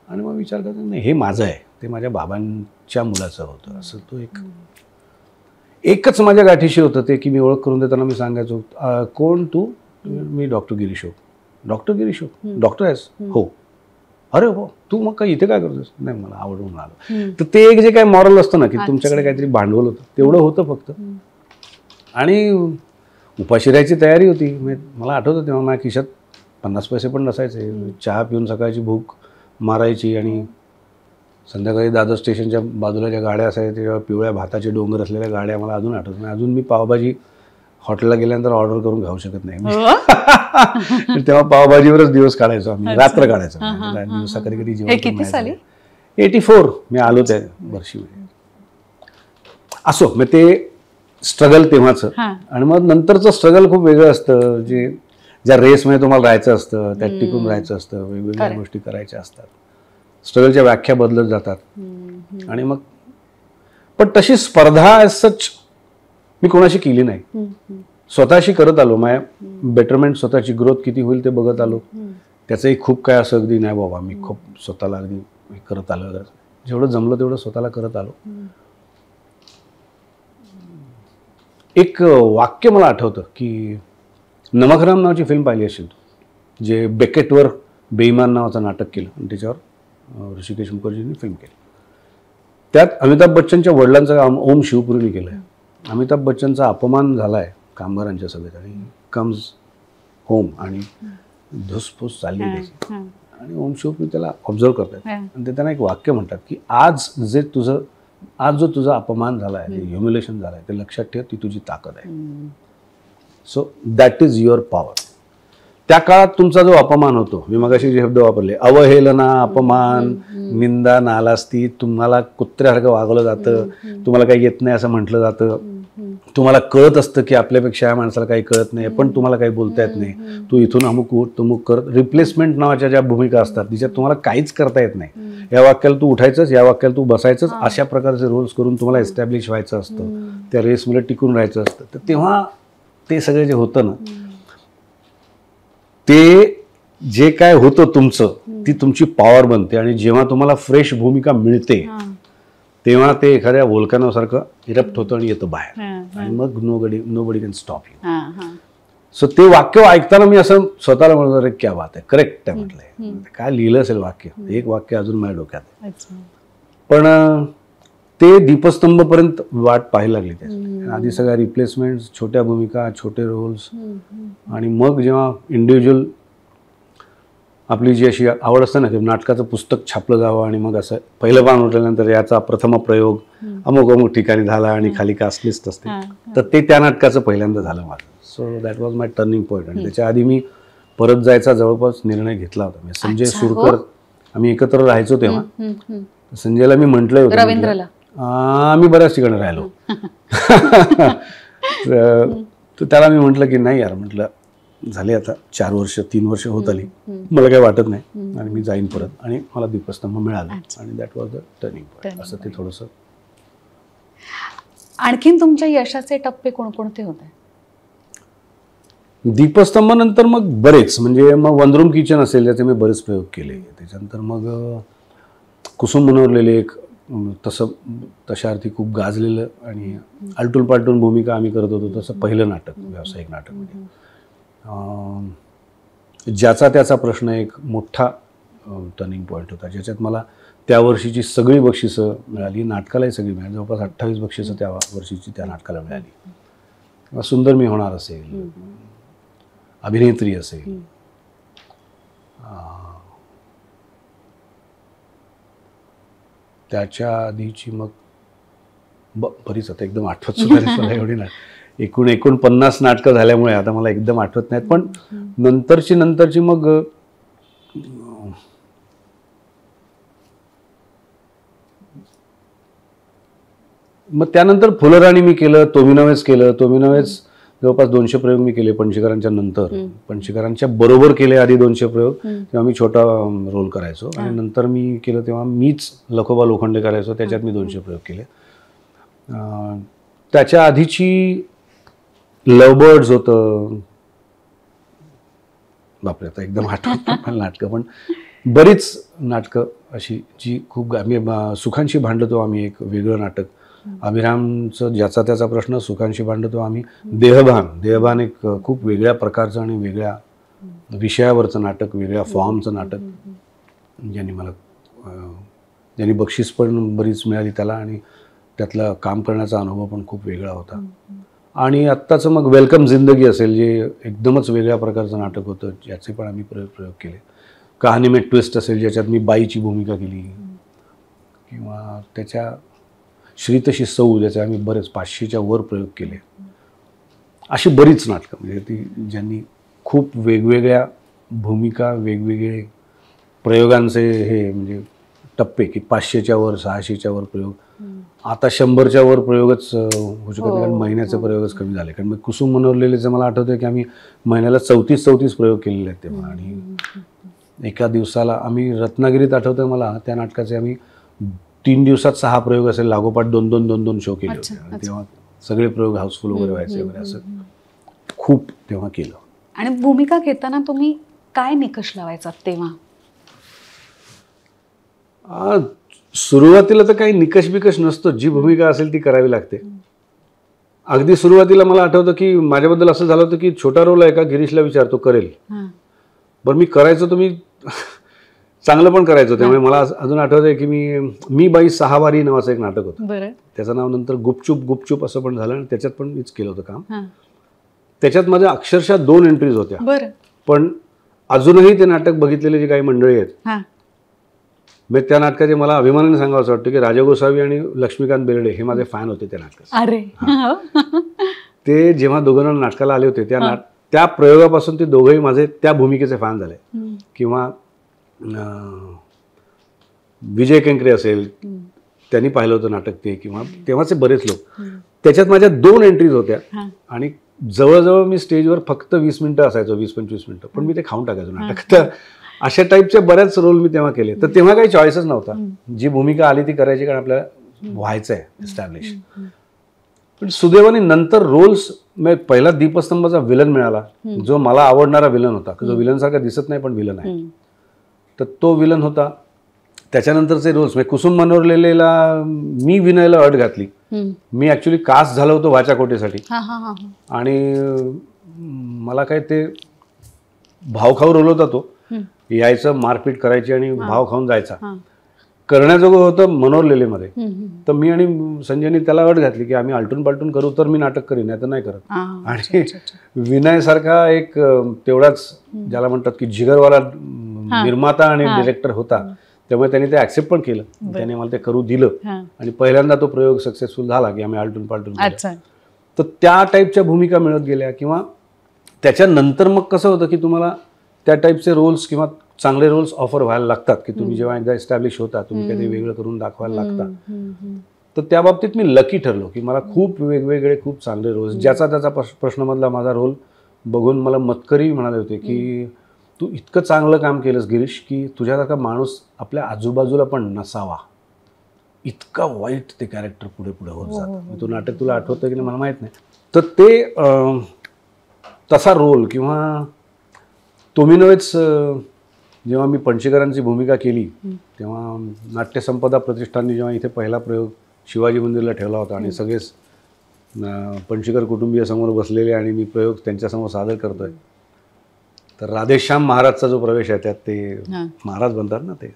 आणि मग विचार करतो, नाही हे माझं आहे, ते माझ्या बाबांच्या मुलाचं होतं. असं तो एकच माझ्या गाठीशी होतं ते, की मी ओळख करून देताना मी सांगायचो, कोण तू? मी doctor Girish Oak. Doctor Girish Oak, doctor आहेस? हो. अरे हो, तू मग काय इथे काय करतोस? नाही, मला आवडून आलो. तर ते एक जे काय मॉरल असतं ना, की तुमच्याकडे काहीतरी भांडवल होतं, तेवढं होतं फक्त. आणि उपाशी राहायची तयारी होती. मला आठवतं तेव्हा माझ्या खिशात 50 पैसे पण नसायचे. चहा पिऊन सकाळची भूक मारायची आणि संध्याकाळी दादर स्टेशनच्या बाजूला ज्या गाड्या असायच्या, तेव्हा पिवळ्या भाताचे डोंगर असलेल्या गाड्या मला अजून आठवत नाही. अजून मी पावभाजी हॉटेलला गेल्यानंतर ऑर्डर करून खाऊ शकत नाही. तेव्हा पावभाजीवरच दिवस काढायचो आम्ही, रात्र काढायचो. दिवसा कधी कधी जेवण. 84 मी आलो त्या वर्षी. असो, मग ते स्ट्रगल तेव्हाचं, हा. आणि मग नंतरचं स्ट्रगल खूप वेगळं असतं, जे ज्या रेसमध्ये तुम्हाला राहायचं असतं, त्यात टिकून राहायचं असतं, वेगवेगळ्या Correct. गोष्टी करायच्या असतात, स्ट्रगलच्या व्याख्या बदलत जातात. आणि मग पण तशी स्पर्धा ॲज सच मी कोणाशी केली नाही. स्वतःशी करत आलो. माझ्या बेटरमेंट, स्वतःची ग्रोथ किती होईल ते बघत आलो. त्याचंही खूप काय असं अगदी नाही बाबा मी खूप स्वतःला अगदी करत आलो, जेवढं जमलं तेवढं स्वतःला करत आलो. एक वाक्य मला आठवतं की नमकराम नावाची फिल्म पाहिली असेल तू, जे बेकेटवर बेईमान नावाचं नाटक केलं आणि त्याच्यावर ऋषिकेश मुखर्जींनी फिल्म केली. त्यात अमिताभ बच्चनच्या वडिलांचं काम ओम शिवपुरीने केलं आहे. अमिताभ बच्चनचा अपमान झाला आहे कामगारांच्या सभेत आणि कम्स होम आणि धुसफूस चालली त्याची, आणि ओम शिवपुरी त्याला ऑब्झर्व करतात आणि ते त्यांना एक वाक्य म्हणतात की आज जो तुझा अपमान झाला आहे, जे ह्युमिलेशन झालं आहे, ते लक्षात ठेव, ती तुझी ताकद आहे. So that is your power. त्या काळात तुमचा जो अपमान होतो, मी मगाशी जे शब्द वापरले, अवहेलना, अपमान, निंदा, नालास्ती, तुम्हाला कुत्र्यासारखं वागवलं जातं, तुम्हाला काही येत नाही असं म्हटलं जातं, तुम्हाला कळत असतं की आपल्यापेक्षा या माणसाला काही कळत नाही, पण तुम्हाला काही बोलता येत नाही, तू इथून अमुक उठ, तमुक कर, रिप्लेसमेंट नावाच्या ज्या भूमिका असतात तिच्यात तुम्हाला काहीच करता येत नाही. या वाक्याला तू उठायचंच, या वाक्याला तू बसायचंच, अशा प्रकारचे रोल्स करून तुम्हाला एस्टॅब्लिश व्हायचं असतं, त्या रेसमध्ये टिकून राहायचं असतं. तर तेव्हा ते सगळं जे होतं ना, ते जे काय होतं तुमचं, ती तुमची पॉवर बनते. आणि जेव्हा तुम्हाला फ्रेश भूमिका मिळते तेव्हा ते एखाद्या व्होल्कॅनोसारखं इरप्ट होतं आणि येतं बाहेर, आणि मग nobody can stop you. So ते वाक्य ऐकताना मी असं स्वतःला म्हणतो, अरे क्या बात आहे, करेक्ट आहे म्हटलंय. काय लिहिलं असेल वाक्य, एक वाक्य अजून माझ्या डोक्यात आहे. पण ते दीपस्तंभपर्यंत वाट पाहायला लागली त्याची. आधी सगळ्या रिप्लेसमेंट, छोट्या भूमिका, छोटे रोल्स, आणि मग जेव्हा इंडिव्हिज्युअल आपली जी अशी आवड असते ना की नाटकाचं पुस्तक छापलं जावं, आणि मग असं पहिलं पान उठल्यानंतर याचा प्रथम प्रयोग अमुक अमुक ठिकाणी झाला आणि खाली कास्ट लिस्ट असते, तर ते त्या नाटकाचं पहिल्यांदा झालं माझं. So that was my turning point. आणि त्याच्या आधी मी परत जायचा जवळपास निर्णय घेतला होता. संजय सुरकर, आम्ही एकत्र राहायचो तेव्हा. संजयला मी म्हटलं होतं, रवींद्रला आम्ही बऱ्याच ठिकाणी राहिलो. तर त्याला मी म्हटलं की नाही यार, म्हटलं झाले आता 4 वर्ष 3 वर्ष होत आली, मला काही वाटत नाही आणि मी जाईन परत. आणि मला दीपस्तंभ मिळाला आणि that was the turning point. असं ते थोडंसं. आणखीन तुमच्या यशाचे टप्पे कोणकोणते होते? दीपस्तंभानंतर मग बरेच, म्हणजे मग वनरूम किचन असेल त्याचे मी बरेच प्रयोग केले. त्याच्यानंतर मग कुसुम मनोरलेले एक तशा अर्थी खूप गाजलेलं आणि आलटून पालटून भूमिका आम्ही करत होतो तसं पहिलं नाटक, व्यावसायिक नाटक. म्हणजे ज्याचा त्याचा प्रश्न एक मोठा टर्निंग पॉईंट होता, ज्याच्यात मला त्या वर्षीची सगळी बक्षिसं मिळाली. नाटकालाही सगळी मिळाली, जवळपास 28 बक्षिसं त्या वर्षीची त्या नाटकाला मिळाली. सुंदर मी होणार असेल, अभिनेत्री असेल, त्याच्या आधीची मग बरीच, आता एकदम आठवत सुद्धा मला एवढी नाही, एकूण 49 नाटकं झाल्यामुळे आता मला एकदम आठवत नाहीत. पण नंतरची मग त्यानंतर फुलराणी मी केलं, तोमिनवेज केलं. तोमिनवेज जवळपास 200 प्रयोग मी केले पणशीकरांच्या नंतर. पणशीकरांच्या बरोबर केले आधी 200 प्रयोग, तेव्हा मी छोटा रोल करायचो. आणि नंतर मी केलं तेव्हा मीच लखोबा लोखंडे करायचो, त्याच्यात मी 200 प्रयोग केले. त्याच्या आधीची लवबर्ड्स होतं, बापरे आता एकदम आठवत नाही नाटकं, पण बरीच नाटकं अशी जी खूप. आम्ही सुखांशी भांडतो, आम्ही एक वेगळं नाटक, अभिरामचं ज्याचा त्याचा प्रश्न, सुखांशी भांडतो आम्ही. देहभान एक खूप वेगळ्या प्रकारचं आणि वेगळ्या विषयावरचं नाटक, वेगळ्या फॉर्मचं नाटक, ज्यांनी बक्षीस पण बरीच मिळाली त्याला, आणि त्यातला काम करण्याचा अनुभव पण खूप वेगळा होता. आणि आत्ताचं मग वेलकम जिंदगी असेल, जे एकदमच वेगळ्या प्रकारचं नाटक होतं, ज्याचे पण आम्ही प्रयोग केले. कहाणी में ट्विस्ट असेल, ज्याच्यात मी बाईची भूमिका केली, किंवा त्याच्या श्रीतशी सौ, ज्याचे आम्ही बरेच 500च्या वर प्रयोग केले. अशी बरीच नाटकं, म्हणजे ती ज्यांनी खूप वेगवेगळ्या भूमिका, वेगवेगळे प्रयोगांचे हे म्हणजे टप्पे की 500च्या वर 600च्या वर प्रयोग, आता 100च्या वर प्रयोगच होऊ शकत नाही, कारण महिन्याचे प्रयोगच कमी झाले. कारण कुसुम मनोरलेलेचं मला आठवतंय की आम्ही महिन्याला 34 प्रयोग केलेले आहेत तेव्हा. आणि एका दिवसाला आम्ही रत्नागिरीत आठवतंय मला त्या नाटकाचे आम्ही 3 दिवसात 6 प्रयोग असे लागोपाठ 2-2 शो केले होते. आणि तेव्हा सगळे प्रयोग हाऊसफुल वगैरे व्हायचे वगैरे, असं खूप तेव्हा केलं. आणि भूमिका घेताना तुम्ही काय निकष लावायचा तेव्हा? सुरुवातीला तर काही निकष बिकष नसतो, जी भूमिका असेल ती करावी लागते. अगदी सुरुवातीला मला आठवतं की माझ्याबद्दल असं झालं होतं की छोटा रोल आहे का, गिरीशला विचारतो करेल, बरं मी करायचो तर मी चांगलं पण करायचो. त्यामुळे मला अजून आठवतंय की मी बाई 6 वारी नावाचं एक नाटक होतं, त्याचं नाव नंतर गुपचूप गुपचूप असं पण झालं आणि त्याच्यात पण मीच केलं होतं काम. त्याच्यात माझ्या अक्षरशः 2 एंट्रीज होत्या. पण अजूनही ते नाटक बघितलेले जे काही मंडळी आहेत, मी त्या नाटकाचे मला अभिमानाने सांगावं असं वाटतं की राजा गोसावी आणि लक्ष्मीकांत बेर्डे हे माझे फॅन होते त्या नाटकाचे. ते जेव्हा दोघं नाटकाला आले होते त्या प्रयोगापासून ते दोघंही माझे त्या भूमिकेचे फॅन झाले. किंवा विजय केंकरे असेल, त्यांनी पाहिलं होतं नाटक ते, किंवा तेव्हाचे बरेच लोक. त्याच्यात माझ्या 2 एंट्रीज होत्या आणि जवळजवळ मी स्टेजवर फक्त 20 मिनिटं असायचो, 20-25 मिनिटं, पण मी ते खाऊन टाकायचो नाटक. तर अशा टाईपचे बऱ्याच रोल मी तेव्हा केले. तर तेव्हा काही चॉईसच नव्हता, जी भूमिका आली ती करायची, कारण आपल्याला व्हायचं आहे एस्टॅब्लिश. पण सुदैवाने नंतर रोल्स, पहिला दीपस्तंभाचा विलन मिळाला, जो मला आवडणारा विलन होता, जो विलनसारखा दिसत नाही पण विलन आहे, तर तो विलन होता. त्याच्यानंतरचे रोल्स, कुसुम मनोरलेला मी विनयला अट घातली. मी ऍक्च्युली कास्ट झालो होतो वाचाकोटेसाठी, आणि मला काय ते भाव खाऊ रोल होता तो, यायचं मारपीट करायची आणि भाव खाऊन जायचा, करण्याजोगं होतं मनोरलेलेमध्ये. तर मी आणि संजयनी त्याला अट घातली की आम्ही आलटून पालटून करू तर मी नाटक करीन, नाही तर नाही करत. आणि विनयसारखा एक तेवढाच ज्याला म्हणतात की जिगरवाला निर्माता आणि डिरेक्टर होता, त्यामुळे त्यांनी ते ऍक्सेप्ट पण केलं, त्याने मला ते करू दिलं. आणि पहिल्यांदा तो प्रयोग सक्सेसफुल झाला की आम्ही आलटून पालटून केलं. तर त्या टाईपच्या भूमिका मिळत गेल्या. किंवा त्याच्यानंतर मग कसं होतं की तुम्हाला त्या टाईपचे रोल्स किंवा चांगले रोल्स ऑफर व्हायला लागतात की तुम्ही जेव्हा एकदा एस्टॅब्लिश होता, तुम्ही काहीतरी वेगळं करून दाखवायला लागता. तर त्या बाबतीत मी लकी ठरलो की मला खूप वेगवेगळे खूप चांगले रोल्स, ज्याचा त्याचा प्रश्नमधला माझा रोल बघून मला मतकरी म्हणाले होते की तू इतकं चांगलं काम केलंस गिरीश की तुझ्यासारखा माणूस आपल्या आजूबाजूला पण नसावा, इतका वाईट ते कॅरेक्टर पुढे पुढे होत जातं. तो नाटक तुला आठवतं की नाही मला माहीत नाही. तर ते तसा रोल, किंवा तुम्ही नव्हेच, जेव्हा मी पणशीकरांची भूमिका केली तेव्हा नाट्यसंपदा प्रतिष्ठानने जेव्हा इथे पहिला प्रयोग शिवाजी मंदिरला ठेवला होता आणि सगळेच पणशीकर कुटुंबीय समोर बसलेले आणि मी प्रयोग त्यांच्यासमोर सादर करतोय, तर राधेश्याम महाराजचा जो प्रवेश आहे त्यात ते महाराज बनतात ना ते,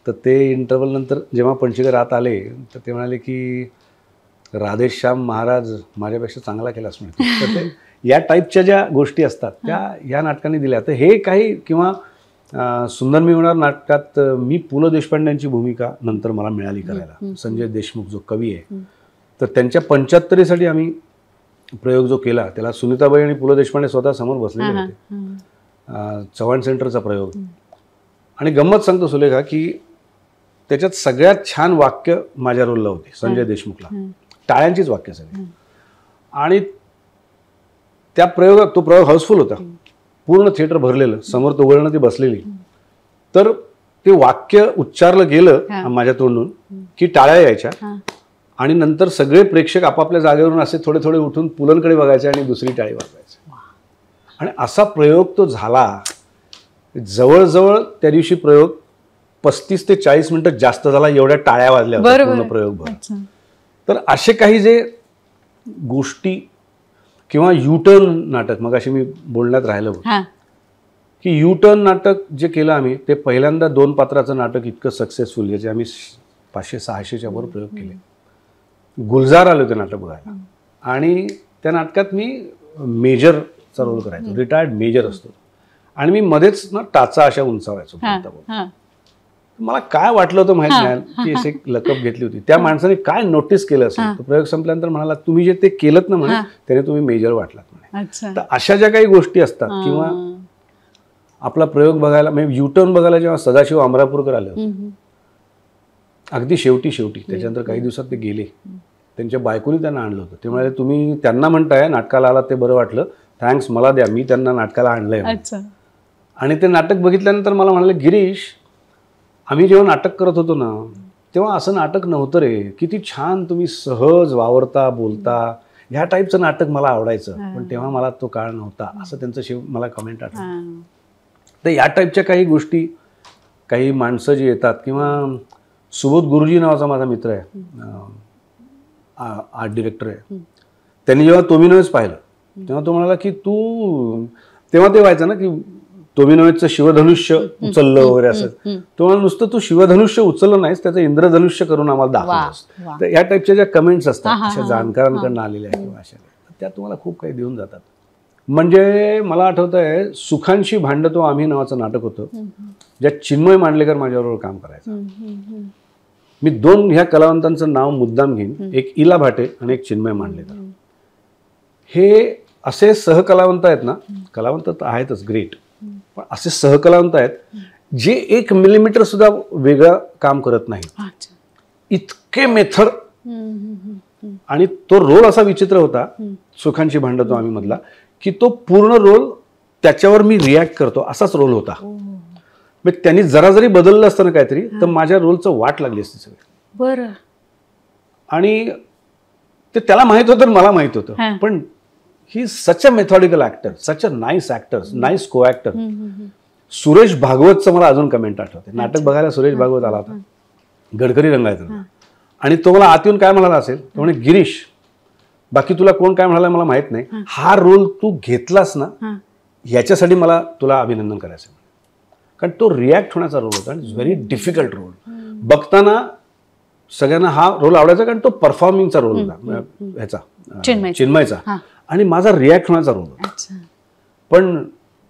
तर ते इंटरव्हल नंतर जेव्हा पणशीकर आत आले तर ते म्हणाले की राधेश्याम महाराज माझ्यापेक्षा चांगला केलास म्हणते. तर ते या टाईपच्या ज्या गोष्टी असतात त्या या नाटकाने दिल्या. तर हे काही, किंवा सुंदर मी होणार नाटकात मी पु ल देशपांड्यांची भूमिका नंतर मला मिळाली करायला. संजय देशमुख जो कवी आहे, तर त्यांच्या 75साठी आम्ही प्रयोग जो केला त्याला सुनीताबाई आणि पु ल देशपांडे स्वतः समोर बसलेले होते. चव्हाण सेंटरचा प्रयोग. आणि गंमत सांगतो सुलेखा की त्याच्यात सगळ्यात छान वाक्य माझ्या रोलला होते, संजय देशमुखला, टाळ्यांचीच वाक्य सगळी. आणि त्या प्रयोगात तो प्रयोग हाऊसफुल होता, पूर्ण थिएटर भरलेलं, समोर तोगळणं ती बसलेली. तर ते वाक्य उच्चारलं गेलं माझ्या तोंडून की टाळ्या यायच्या, आणि नंतर सगळे प्रेक्षक आपापल्या जागेवरून असे थोडे थोडे उठून पुलंकडे बघायचे आणि दुसरी टाळी वाजवायची. आणि असा प्रयोग तो झाला. जवळजवळ त्या दिवशी प्रयोग 35 ते 40 मिनिटं जास्त झाला, एवढ्या टाळ्या वाजल्या होत्या पूर्ण प्रयोग भर. तर असे काही जे गोष्टी, किंवा युटर्न नाटक, मग अशी मी बोलण्यात राहिलो की युटर्न नाटक जे केलं आम्ही, ते पहिल्यांदा 2 पात्राचं नाटक इतकं सक्सेसफुल, याचे आम्ही 500-600च्या वर प्रयोग केले. गुलजार आले होते नाटक बघायला, आणि त्या नाटकात मी मेजरचा रोल करायचो, रिटायर्ड मेजर असतो, आणि मी मध्येच ना टाचा अशा उंचावायचो. मला काय वाटलं होतं माहित नाही, की अशी एक लकप घेतली होती. त्या माणसाने काय नोटीस केलं असेल, तो प्रयोग संपल्यानंतर म्हणाला तुम्ही जे ते केलं ना म्हणे, त्याने तुम्ही मेजर वाटलात म्हणे. तर अशा ज्या काही गोष्टी असतात, किंवा आपला प्रयोग बघायला, म्हणजे युटर्न बघायला जेव्हा सदाशिव अमरापूरकर आले होते, अगदी शेवटी त्याच्यानंतर काही दिवसात ते गेले. त्यांच्या बायकोनी त्यांना आणलं होतं. ते म्हणाले तुम्ही त्यांना म्हणताय नाटकाला आला ते बरं वाटलं, थँक्स, मला द्या, मी त्यांना नाटकाला आणलंय. आणि ते नाटक बघितल्यानंतर मला म्हणाले, गिरीश, आम्ही जेव्हा नाटक करत होतो ना तेव्हा असं नाटक नव्हतं रे, किती छान तुम्ही सहज वावरता बोलता, ह्या टाईपचं नाटक मला आवडायचं, पण तेव्हा मला तो काळ नव्हता, असं त्यांचं मला कमेंट आठवतं. तर या टाईपच्या काही गोष्टी, काही माणसं जी येतात, किंवा सुबोध गुरुजी नावाचा माझा मित्र आहे, आर्ट डिरेक्टर आहे, त्यांनी जेव्हा तोमिनोज पाहिलं तेव्हा तो म्हणाला की तू, तेव्हा ते व्हायचं ना की तोमिनोजचं शिवधनुष्य उचललं वगैरे असं, तो म्हणाला नुसतं तू शिवधनुष्य उचललं नाहीस, त्याचं इंद्रधनुष्य करून आम्हाला दाखवलंस. तर या टाईपच्या ज्या कमेंट्स असतात अशा जाणकारांकडून आलेल्या किंवा अशा, त्या तुम्हाला खूप काही देऊन जातात. म्हणजे मला आठवतंय सुखांशी भांडतो आम्ही नावाचं नाटक होतं, ज्यात चिन्मय मांडलेकर माझ्याबरोबर काम करायचं. मी 2 ह्या कलावंतांचं नाव मुद्दाम घेईन, एक इला भाटे आणि एक चिन्मय मांडलेकर. हे असे सहकलावंत आहेत ना, कलावंत तर आहेतच ग्रेट, पण असे सहकलावंत आहेत जे 1 मिलीमीटर सुद्धा वेगळं काम करत नाहीत, इतके मेथड. आणि तो रोल असा विचित्र होता सुखांशी भांडतो आम्ही मधला, की तो पूर्ण रोल त्याच्यावर मी रिॲक्ट करतो असाच रोल होता. मग त्यांनी जरा जरी बदललं असतं ना काहीतरी, तर माझ्या रोलचं वाट लागली असती सगळी. बरं. आणि ते त्याला माहित होतं, मला माहित होतं, पण he such a methodical actor, such a nice actor, nice co-actor. Suresh भागवतचं मला अजून कमेंट आठवते. नाटक बघायला सुरेश भागवत आला होता, गडकरी रंगायचा, आणि तो मला आत येऊन काय म्हणाला असेल, तो म्हणे, गिरीश, बाकी तुला कोण काय म्हणाला मला माहित नाही, हा रोल तू घेतलास ना याच्यासाठी मला तुला अभिनंदन करायचं. कारण तो रिॲक्ट होण्याचा रोल होता, इट्स व्हेरी डिफिकल्ट रोल. बघताना सगळ्यांना हा रोल आवडायचा, कारण तो परफॉर्मिंगचा रोल होता ह्याचा, चिन्मयचा, आणि माझा रिॲक्ट होण्याचा रोल होता. पण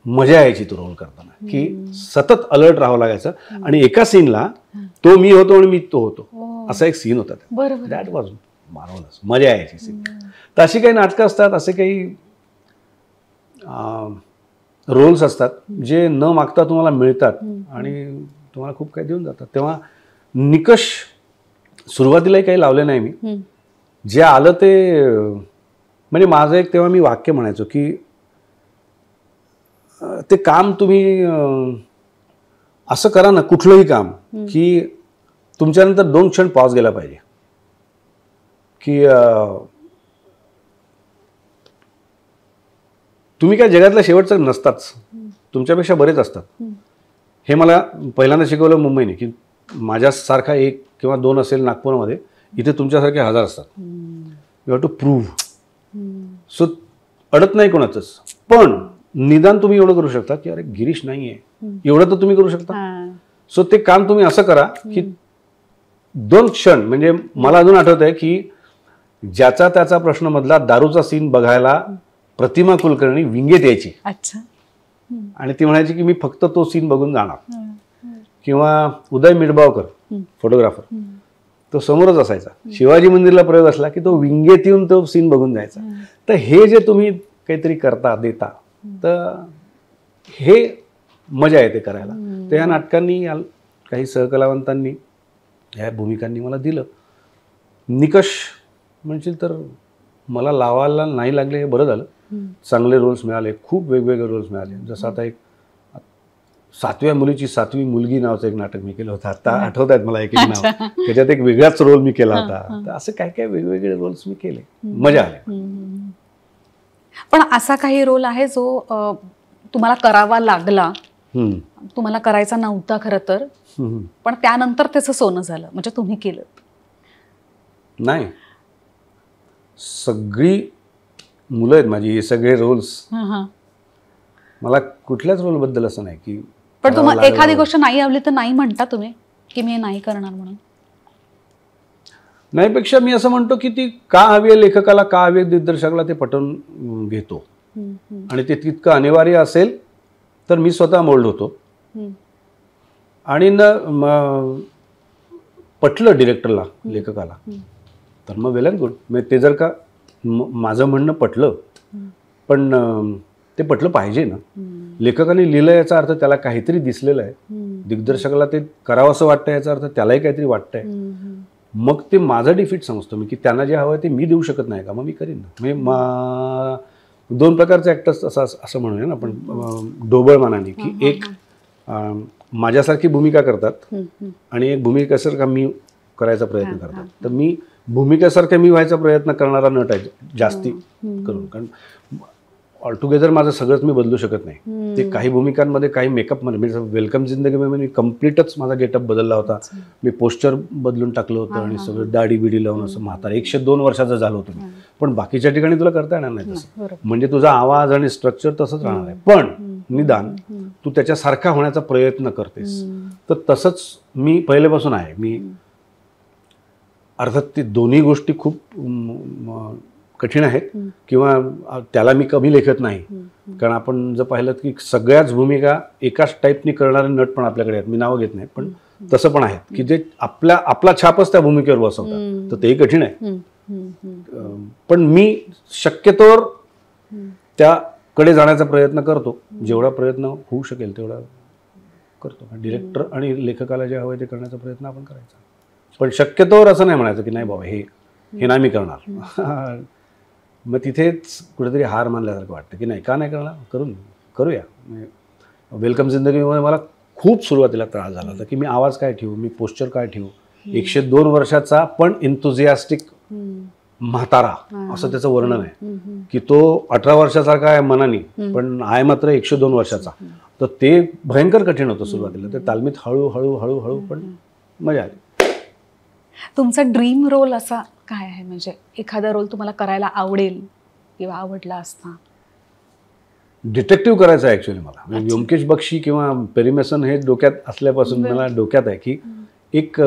मजा यायची तो रोल करताना, की सतत अलर्ट राहावं लागायचं. आणि एका सीनला तो मी होतो आणि मी तो होतो, असा एक सीन होता. दॅट वॉज मार्वलस, मजा यायची सीन. तर अशी काही नाटकं असतात, असे काही रोल्स असतात जे न मागता तुम्हाला मिळतात आणि तुम्हाला खूप काही देऊन जातात. तेव्हा निकष सुरुवातीलाही काही लावले नाही मी, जे आलं ते, म्हणजे माझं एक तेव्हा मी वाक्य म्हणायचो की ते काम तुम्ही असं करा ना, कुठलंही काम, की तुमच्यानंतर 2 क्षण पॉज गेला पाहिजे, की तुम्ही काय जगातला शेवटचं नसताच, तुमच्यापेक्षा बरेच असतात. हे मला पहिल्यांदा शिकवलं मुंबईने, की माझ्यासारखा 1 किंवा 2 असेल नागपूरमध्ये, इथे तुमच्यासारखे 1000 असतात. You have to prove. So अडत नाही कोणाचंच, पण निदान तुम्ही एवढं करू शकता की अरे गिरीश नाही आहे, एवढं तर तुम्ही करू शकता. सो ते काम तुम्ही असं करा की 2 क्षण, म्हणजे मला अजून आठवत आहे की ज्याचा त्याचा प्रश्न मधला दारूचा सीन बघायला प्रतिमा कुलकर्णी विंगेत यायची. आणि ती म्हणायची की मी फक्त तो सीन बघून जाणार. किंवा उदय मिडबावकर फोटोग्राफर, तो समोरच असायचा. शिवाजी मंदिरला प्रयोग असला की तो विंगेत येऊन तो सीन बघून जायचा. तर हे जे तुम्ही काहीतरी करता देता, तर हे मजा येते करायला. तर या नाटकांनी, काही सहकलावंतांनी, ह्या भूमिकांनी मला दिलं. निकष म्हणशील तर मला लावायला नाही लागले, हे बरं झालं. चांगले रोल्स मिळाले, खूप वेगवेगळे रोल्स मिळाले. जसं आता एक 7व्या मुलीची 7वी मुलगी नावाचं एक नाटक मी केलं होतं, आता आठवत आहेत मला एक नाव, त्याच्यात एक वेगळाच रोल मी केला होता. तर असं काय काय वेगवेगळे रोल्स मी केले, मजा आली. पण असा काही रोल आहे जो तुम्हाला करावा लागला, तुम्हाला करायचा नव्हता खरं तर, पण त्यानंतर त्याचं सोनं झालं, म्हणजे तुम्ही केलं? नाही, सगळी मुलं आहेत माझी, हे सगळे रोल्स, मला कुठल्याच रोल बद्दल असं नाही की. पण तुम्हाला एखादी गोष्ट नाही आवडली तर नाही म्हणता तुम्ही की मी नाही करणार म्हणून? नाही, पेक्षा मी असं म्हणतो की ती का हवी आहे लेखकाला, का हवी आहे दिग्दर्शकाला, ते पटवून घेतो. आणि ते तितकं अनिवार्य असेल तर मी स्वतः मोल्ड होतो. आणि पटलं डिरेक्टरला, लेखकाला, तर मग वेल अँड गुड. म्हणजे ते जर का माझं म्हणणं पटलं, पण ते पटलं पाहिजे ना. लेखकाने लिहिलं याचा अर्थ त्याला काहीतरी दिसलेलं आहे, दिग्दर्शकाला ते करावं असं वाटतं याचा अर्थ त्यालाही काहीतरी वाटतंय. मग ते माझं डिफिट समजतो मी, की त्यांना जे हवं आहे ते मी देऊ शकत नाही का, मग मी करीन ना. म्हणजे 2 प्रकारचे ॲक्टर्स असं म्हणूया ना आपण ढोबळ मानाने, की एक माझ्यासारखी भूमिका करतात आणि एक भूमिकेसारखा मी करायचा प्रयत्न करतात. तर मी भूमिकेसारखा मी व्हायचा प्रयत्न करणारा नट आहे जास्ती करून, कारण ऑलटुगेदर माझं सगळंच मी बदलू शकत नाही. ते काही भूमिकांमध्ये काही मेकअपमध्ये, म्हणजे वेलकम जिंदगीमध्ये मी कम्प्लीटच माझा गेटअप बदलला होता. मी पोस्चर बदलून टाकलं होतं आणि सगळं दाढी बिडी लावून असं म्हातारा 102 वर्षाचं झालं होतं मी. पण बाकीच्या ठिकाणी तुला करता येणार नाही तसं, म्हणजे तुझा आवाज आणि स्ट्रक्चर तसंच राहणार आहे, पण निदान तू त्याच्यासारखा होण्याचा प्रयत्न करतेस. तर तसंच मी पहिल्यापासून आहे. मी अर्थात ते दोन्ही गोष्टी खूप कठीण आहेत, किंवा त्याला मी कमी लेखत नाही, कारण आपण जर पाहिलं की सगळ्याच भूमिका एकाच टाईपनी करणारे नट पण आपल्याकडे आहेत. मी नावं घेत नाही, पण तसं पण आहेत की जे आपला छापच त्या भूमिकेवर बसवतात. तर तेही कठीण आहे. पण मी शक्यतोवर त्याकडे जाण्याचा प्रयत्न करतो, जेवढा प्रयत्न होऊ शकेल तेवढा करतो. डिरेक्टर आणि लेखकाला जे हवं ते करण्याचा प्रयत्न आपण करायचा, पण शक्यतोवर असं नाही म्हणायचं की नाही बाबा हे नाही मी करणार. मग तिथेच कुठेतरी हार मानल्यासारखं वाटतं की नाही, का नाही करणार, करूया. वेलकम जिंदगीमध्ये मला खूप सुरुवातीला त्रास झाला होता की मी आवाज काय ठेवू, मी पोस्चर काय ठेवू. 102 वर्षाचा पण एन्थुझियास्टिक म्हातारा असं त्याचं वर्णन आहे, की तो 18 वर्षासारखा आहे मनाने, पण आहे मात्र 102 वर्षाचा. तर ते भयंकर कठीण होतं सुरुवातीला. ते तालमीत हळूहळू पण मजा आली. तुमचा ड्रीम रोल असा काय आहे, म्हणजे एखादा रोल तुम्हाला करायला आवडेल किंवा आवडला असता? डिटेक्टिव्ह करायचं आहे ॲक्च्युली मला. म्हणजे व्योमकेश बक्षी किंवा पेरी मेसन हे डोक्यात असल्यापासून मला डोक्यात आहे की एक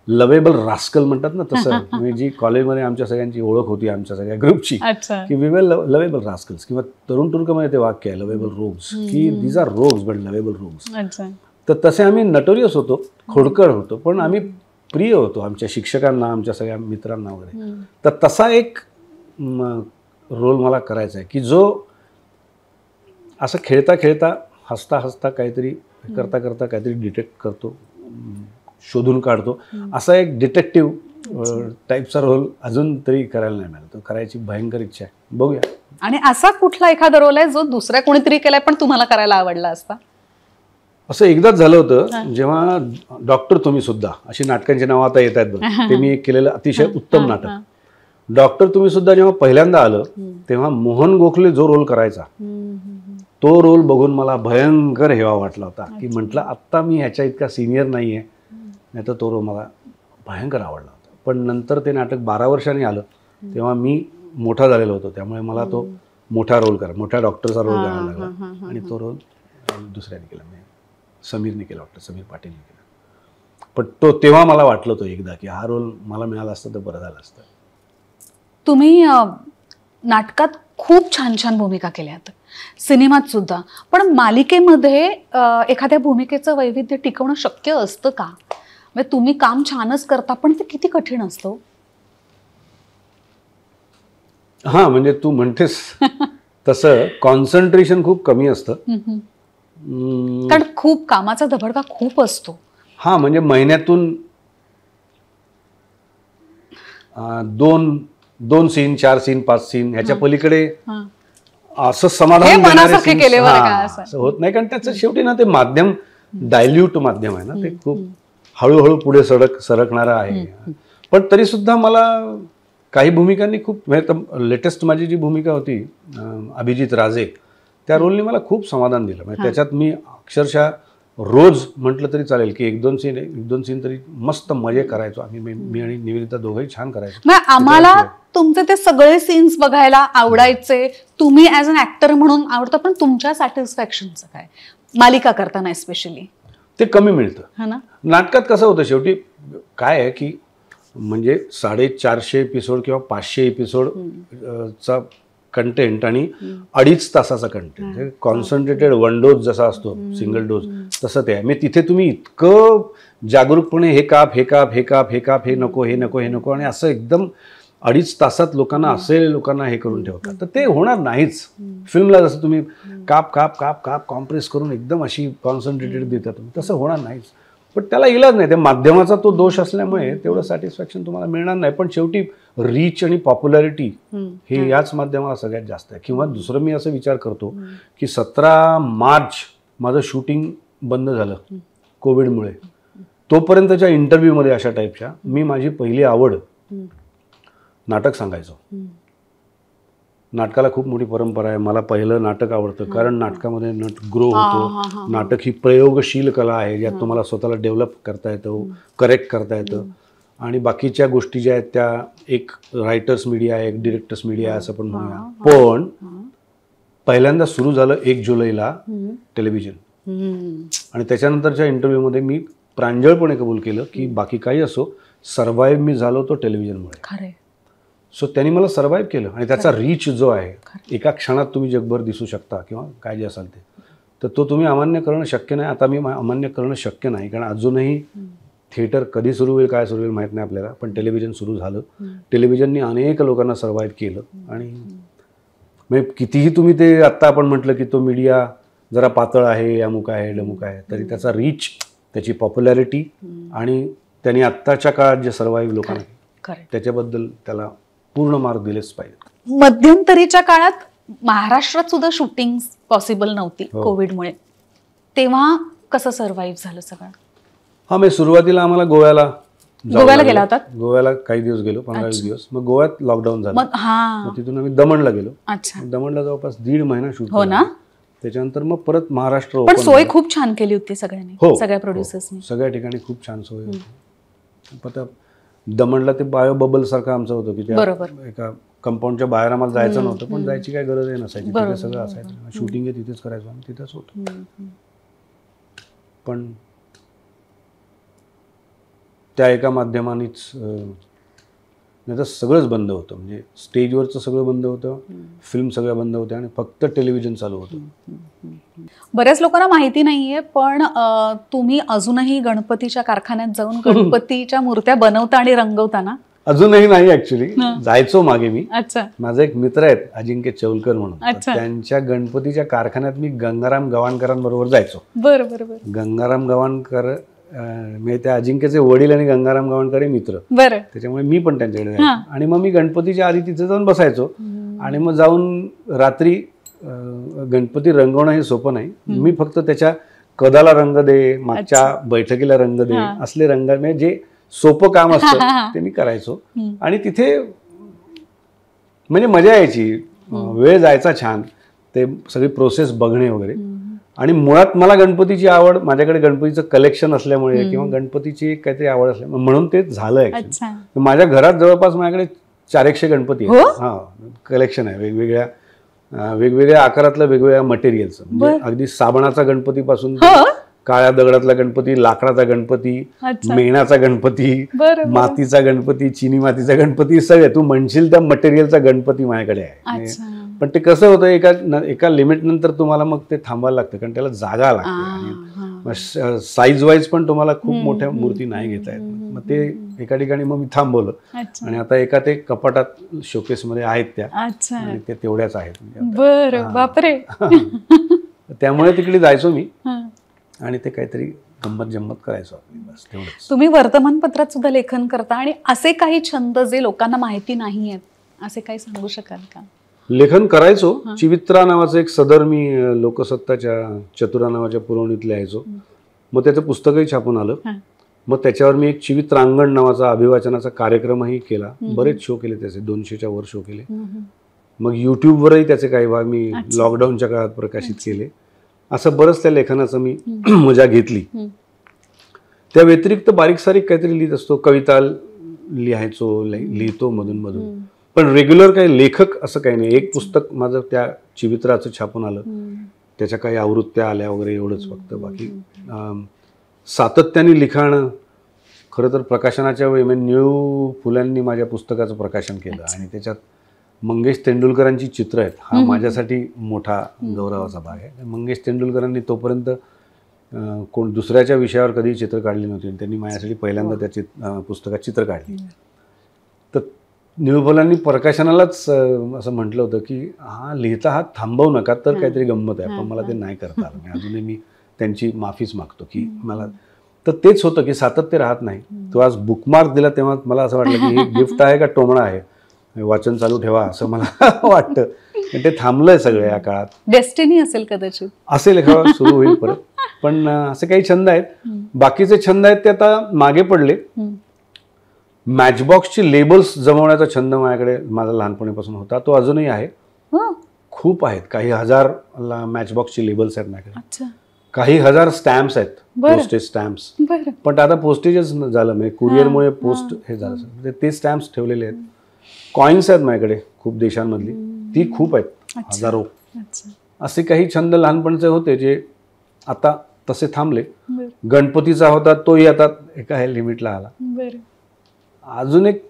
लवेबल रास्कल म्हणतात ना तसं. म्हणजे जी कॉलेजमध्ये आमच्या सगळ्यांची ओळख होती, आमच्या सगळ्या ग्रुपची, की वी वर लवेबल रास्कल्स, किंवा तरुण तुर्कमध्ये ते वाक्य आहे लवेबल रोग्स, की these are rogues but lovable rogues. तर तसे आम्ही नटोरियस होतो, खोडकर होतो, पण आम्ही प्रिय होतो आमच्या शिक्षकांना, आमच्या सगळ्या मित्रांना वगैरे. तर तसा एक रोल मला करायचा आहे की जो असं खेळता खेळता, हसता हसता, काहीतरी करता करता काहीतरी डिटेक्ट करतो, शोधून काढतो. असा एक डिटेक्टिव्ह टाईपचा रोल अजून तरी करायला नाही मिळाला. तो करायची भयंकर इच्छा आहे, बघूया. आणि असा कुठला एखादा रोल आहे जो दुसऱ्या कोणीतरी केलाय पण तुम्हाला करायला आवडला असता? असं एकदाच झालं होतं जेव्हा डॉक्टर तुम्ही सुद्धा, अशी नाटकांची नावं आता येत आहेत बघ, ते मी केलेलं अतिशय उत्तम नाटक. डॉक्टर तुम्ही सुद्धा जेव्हा पहिल्यांदा आलं तेव्हा मोहन गोखले जो रोल करायचा, तो रोल बघून मला भयंकर हेवा वाटला होता, की म्हटलं आत्ता मी ह्याच्या इतका सिनियर नाही आहे, नाही तर तो रोल मला भयंकर आवडला होता. पण नंतर ते नाटक 12 वर्षांनी आलं तेव्हा मी मोठा झालेलो होतो, त्यामुळे मला तो मोठा डॉक्टरचा रोल करायला लागला. आणि तो रोल दुसऱ्याने केला, समीरने केला वाटतं, समीर पाटीलने केला. पण तेव्हा मला वाटलं होतं एकदा की हा रोल मला मिळाला असता तर बरं झालं असतं. तुम्ही नाटकात खूप छान छान भूमिका केल्यात, सिनेमात सुद्धा, पण मालिकेमध्ये एखाद्या भूमिकेचं वैविध्य टिकवणं शक्य असतं का? म्हणजे तुम्ही काम छानच करता, पण ते किती कठीण असतं? हा, म्हणजे तू म्हणतेस तसं कॉन्सन्ट्रेशन खूप कमी असतं, कारण खूप कामाचा धबडका खूप असतो. हा, म्हणजे महिन्यातून 2 सीन, 4 सीन, 5 सीन ह्याच्या पलीकडे असं समाधान होत नाही, कारण त्याचं शेवटी ना ते माध्यम डायल्यूट माध्यम आहे ना, ते खूप हळूहळू पुढे सरकणारं आहे. पण तरी सुद्धा मला काही भूमिकांनी खूप, लेटेस्ट माझी जी भूमिका होती अभिजित राजे, त्या रोलने मला खूप समाधान दिलं. म्हणजे त्याच्यात मी अक्षरशः रोज म्हटलं तरी चालेल की 1-2 सीन तरी मस्त मजे करायचो आम्ही. मी आणि निवेदिता दोघंही छान करायचो. आम्हाला तुमचे ते सगळे सीन्स बघायला आवडायचे, तुम्ही ॲज अन ॲक्टर म्हणून आवडतं, पण तुमच्या सॅटिस्फॅक्शनचं काय मालिका करताना स्पेशली? ते कमी मिळतं ना. नाटकात कसं होतं शेवटी काय आहे की म्हणजे 450 एपिसोड किंवा 500 एपिसोडचा कंटेंट आणि 2.5 तासाचा कंटेंट, कॉन्सन्ट्रेटेड 1 डोज जसा असतो, सिंगल डोज, तसं ते आहे. मी तिथे तुम्ही इतकं जागरूकपणे हे काप, हे नको, आणि असं एकदम 2.5 तासात लोकांना असे लोकांना हे करून ठेवतात, तर ते होणार नाहीच. फिल्मला जसं तुम्ही काप काप काप काप कॉम्प्रेस करून एकदम अशी कॉन्सन्ट्रेटेड देता तुम्ही, तसं होणार नाहीच. पण त्याला इलाज नाही, त्या माध्यमाचा तो दोष असल्यामुळे तेवढं सॅटिस्फॅक्शन तुम्हाला मिळणार नाही. पण शेवटी रीच आणि पॉप्युलॅरिटी हे याच माध्यमाला सगळ्यात जास्त आहे. किंवा दुसरं मी असं विचार करतो की 17 मार्च माझं शूटिंग बंद झालं कोविडमुळे. तोपर्यंतच्या इंटरव्ह्यूमध्ये अशा टाईपच्या मी माझी पहिली आवड नाटक सांगायचो. नाटकाला खूप मोठी परंपरा आहे. मला पहिलं नाटक आवडतं कारण नाटकामध्ये नट ग्रो होतो. नाटक ही प्रयोगशील कला आहे ज्यात तुम्हाला स्वतःला डेव्हलप करता येतं, करेक्ट करता येतं. आणि बाकीच्या गोष्टी ज्या आहेत त्या एक रायटर्स मीडिया आहे, एक डिरेक्टर्स मीडिया आहे असं पण म्हणूया. पण पहिल्यांदा सुरू झालं 1 जुलैला टेलिव्हिजन. आणि त्याच्यानंतरच्या इंटरव्ह्यूमध्ये मी प्रांजळपणे कबूल केलं की बाकी काही असो, सर्व्हाइव्ह मी झालो तो टेलिव्हिजनमुळे. सो त्यांनी मला सर्व्हाइव्ह केलं. आणि त्याचा रीच जो आहे, एका क्षणात तुम्ही जगभर दिसू शकता किंवा काय जे असाल ते, तर तो तुम्ही अमान्य करणं शक्य नाही. आता मी अमान्य करणं शक्य नाही कारण अजूनही थिएटर कधी सुरू होईल काय सुरू होईल माहीत नाही आपल्याला, पण टेलिव्हिजन सुरू झालं. टेलिव्हिजननी अनेक लोकांना सर्व्हाइव्ह केलं. आणि म्हणजे कितीही तुम्ही ते आत्ता आपण म्हटलं की तो मीडिया जरा पातळ आहे, अमुक आहे, डमुक आहे, तरी त्याचा रीच, त्याची पॉप्युलॅरिटी आणि त्यांनी आत्ताच्या काळात जे सर्व्हाइव्ह लोकांना, त्याच्याबद्दल त्याला पूर्ण मार्क दिलेच पाहिजे. मध्यंतरीच्या काळात महाराष्ट्रात सुद्धा शूटिंग पॉसिबल नव्हती कोविडमुळे. तेव्हा कसं सर्व्हाइव्ह झालं सगळं? हा, मी सुरुवातीला आम्हाला गोव्याला गेला होता. गोव्याला काही दिवस गेलो, 15-20 दिवस. मग गोव्यात लॉकडाऊन झालं. मग तिथून आम्ही दमणला गेलो. दमणला जवळपास 1.5 महिना शूट हो ना. त्याच्यानंतर मग परत महाराष्ट्र. पण सोय खूप छान केली होती सगळ्यांनी, सगळ्या प्रोड्युसर्सनी. सगळ्या ठिकाणी खूप छान सोय होती. आता दमणला ते बायो बबल सारखं आमचं होतं की त्या एका कंपाऊंडच्या बाहेर आम्हाला जायचं नव्हतं, पण जायची काही गरजही नसायची. तिथे सगळं असायचं. शूटिंग आहे तिथेच करायचो आम्ही, तिथेच होतो. पण त्या एका माध्यमानेच नाही तर सगळंच बंद होतं. म्हणजे स्टेजवरचं सगळं बंद होतं, फिल्म सगळ्या बंद होत्या आणि फक्त टेलिव्हिजन चालू होतं. बऱ्याच लोकांना माहिती नाहीये, पण तुम्ही अजूनही गणपतीच्या कारखान्यात जाऊन गणपतीच्या मूर्त्या बनवता आणि रंगवता ना? अजून नाही ऍक्च्युली, जायचो मागे मी. माझा एक मित्र आहेत अजिंक्य चौलकर म्हणून, त्यांच्या गणपतीच्या कारखान्यात मी गंगाराम गवाणकरांबरोबर जायचो. बरोबर. गंगाराम गवाणकर म्हणजे त्या अजिंक्यचे वडील आणि गंगाराम गवाणकर मित्र, त्याच्यामुळे मी पण त्यांच्याकडे जायचो. आणि मग मी गणपतीच्या आधी तिथे जाऊन बसायचो. आणि मग जाऊन रात्री गणपती रंगवणं हे सोपं नाही. मी फक्त त्याच्या कदाला रंग दे, मागच्या बैठकीला रंग दे, असले रंग म्हणजे जे सोपं काम असतं ते मी करायचो. आणि तिथे म्हणजे मजा यायची, वेळ जायचा छान. ते सगळी प्रोसेस बघणे वगैरे. आणि मुळात मला गणपतीची आवड, माझ्याकडे गणपतीचं कलेक्शन असल्यामुळे किंवा गणपतीची काहीतरी आवड असल्यामुळे म्हणून ते झालं. माझ्या घरात जवळपास माझ्याकडे 400 गणपती आहेत. हा, कलेक्शन आहे वेगवेगळ्या आकारातलं, वेगवेगळ्या मटेरियलचं. म्हणजे अगदी साबणाचा गणपतीपासून काळ्या दगडातला गणपती, लाकडाचा गणपती, मेणाचा गणपती, मातीचा गणपती, चिनी मातीचा गणपती, सगळे तू म्हणशील त्या मटेरियलचा गणपती माझ्याकडे आहे. पण ते कसं होतं, एका लिमिट नंतर तुम्हाला मग ते थांबायला लागतं कारण त्याला जागा लागते. साईज वाईज पण तुम्हाला खूप मोठ्या मूर्ती नाही घेता येत. मग ते एका ठिकाणी मग मी थांबवलं. आणि आता एका ते कपाटात शोकेसमध्ये आहेत त्या, आणि त्या तेवढ्याच आहेत. बापरे. त्यामुळे तिकडे जायचो मी आणि ते काहीतरी गंमत जम्मत करायचो. बस तेवढंच. तुम्ही वर्तमानपत्रात सुद्धा लेखन करता आणि असे काही छंद जे लोकांना माहिती नाही आहेत, असे काही सांगू शकाल का? लेखन करायचो. चिवित्रा नावाचं एक सदर मी लोकसत्ताच्या चतुरा नावाच्या पुरवणीत लिहायचो. मग त्याचं पुस्तकही छापून आलं. मग त्याच्यावर मी एक चिवित्रांगण नावाचा अभिवाचनाचा कार्यक्रमही केला. बरेच शो केले त्याचे, 200च्या वर शो केले. मग युट्यूबवरही त्याचे काही भाग मी लॉकडाऊनच्या काळात प्रकाशित केले. असं बरंच त्या लेखनाचं मी मजा घेतली. त्या व्यतिरिक्त बारीक सारीक काहीतरी लिहित असतो. कविता लिहायचो, लिहितो मधून मधून. पण रेग्युलर काही लेखक असं काही नाही. एक पुस्तक माझं त्या चिवित्राचं छापून आलं, त्याच्या काही आवृत्त्या आल्या वगैरे, एवढंच फक्त. बाकी सातत्याने लिखाण. खरं तर प्रकाशनाच्या वेळी म्हणजे न्यू फुल्यांनी माझ्या पुस्तकाचं प्रकाशन केलं आणि त्याच्यात मंगेश तेंडुलकरांची चित्र आहेत. हा माझ्यासाठी मोठा गौरवाचा भाग आहे. मंगेश तेंडुलकरांनी तोपर्यंत कोण दुसऱ्याच्या विषयावर कधी चित्र काढली नव्हती. त्यांनी माझ्यासाठी पहिल्यांदा त्या पुस्तकात चित्र काढली. तर निळूफुलांनी प्रकाशनालाच असं म्हटलं होतं की हा लिहिता हात थांबवू नका तर काहीतरी गंमत आहे, पण मला ते नाही करता आलं. मी अजूनही मी त्यांची माफीच मागतो की मला तर तेच होतं की सातत्य राहत नाही. तो आज बुकमार्क दिला तेव्हा मला असं वाटलं की हे गिफ्ट आहे का टोमणा आहे, वाचन चालू ठेवा असं मला वाटतं. पण ते थांबलंय सगळं या काळात. डेस्टिनी असेल कदाचित. असेल एखादा सुरू होईल परत. पण असे काही छंद आहेत. बाकीचे छंद आहेत ते आता मागे पडले. मॅचबॉक्सची लेबल्स जमवण्याचा छंद माझ्याकडे माझा लहानपणीपासून होता, तो अजूनही आहे. खूप आहेत, काही हजार मॅचबॉक्सची लेबल्स आहेत माझ्याकडे, काही हजार स्टॅम्प्स आहेत, पोस्टेज स्टॅम्प्स. पण आता पोस्टेजच झालं, म्हणजे कुरिअरमुळे पोस्ट हे झालं, ते स्टॅम्प्स ठेवलेले आहेत. कॉइन्स आहेत माझ्याकडे खूप देशांमधली, ती खूप आहेत, हजारो. असे काही छंद लहानपणचे होते जे आता तसे थांबले. गणपतीचा होता तोही आता एका लिमिटला आला. अजून एक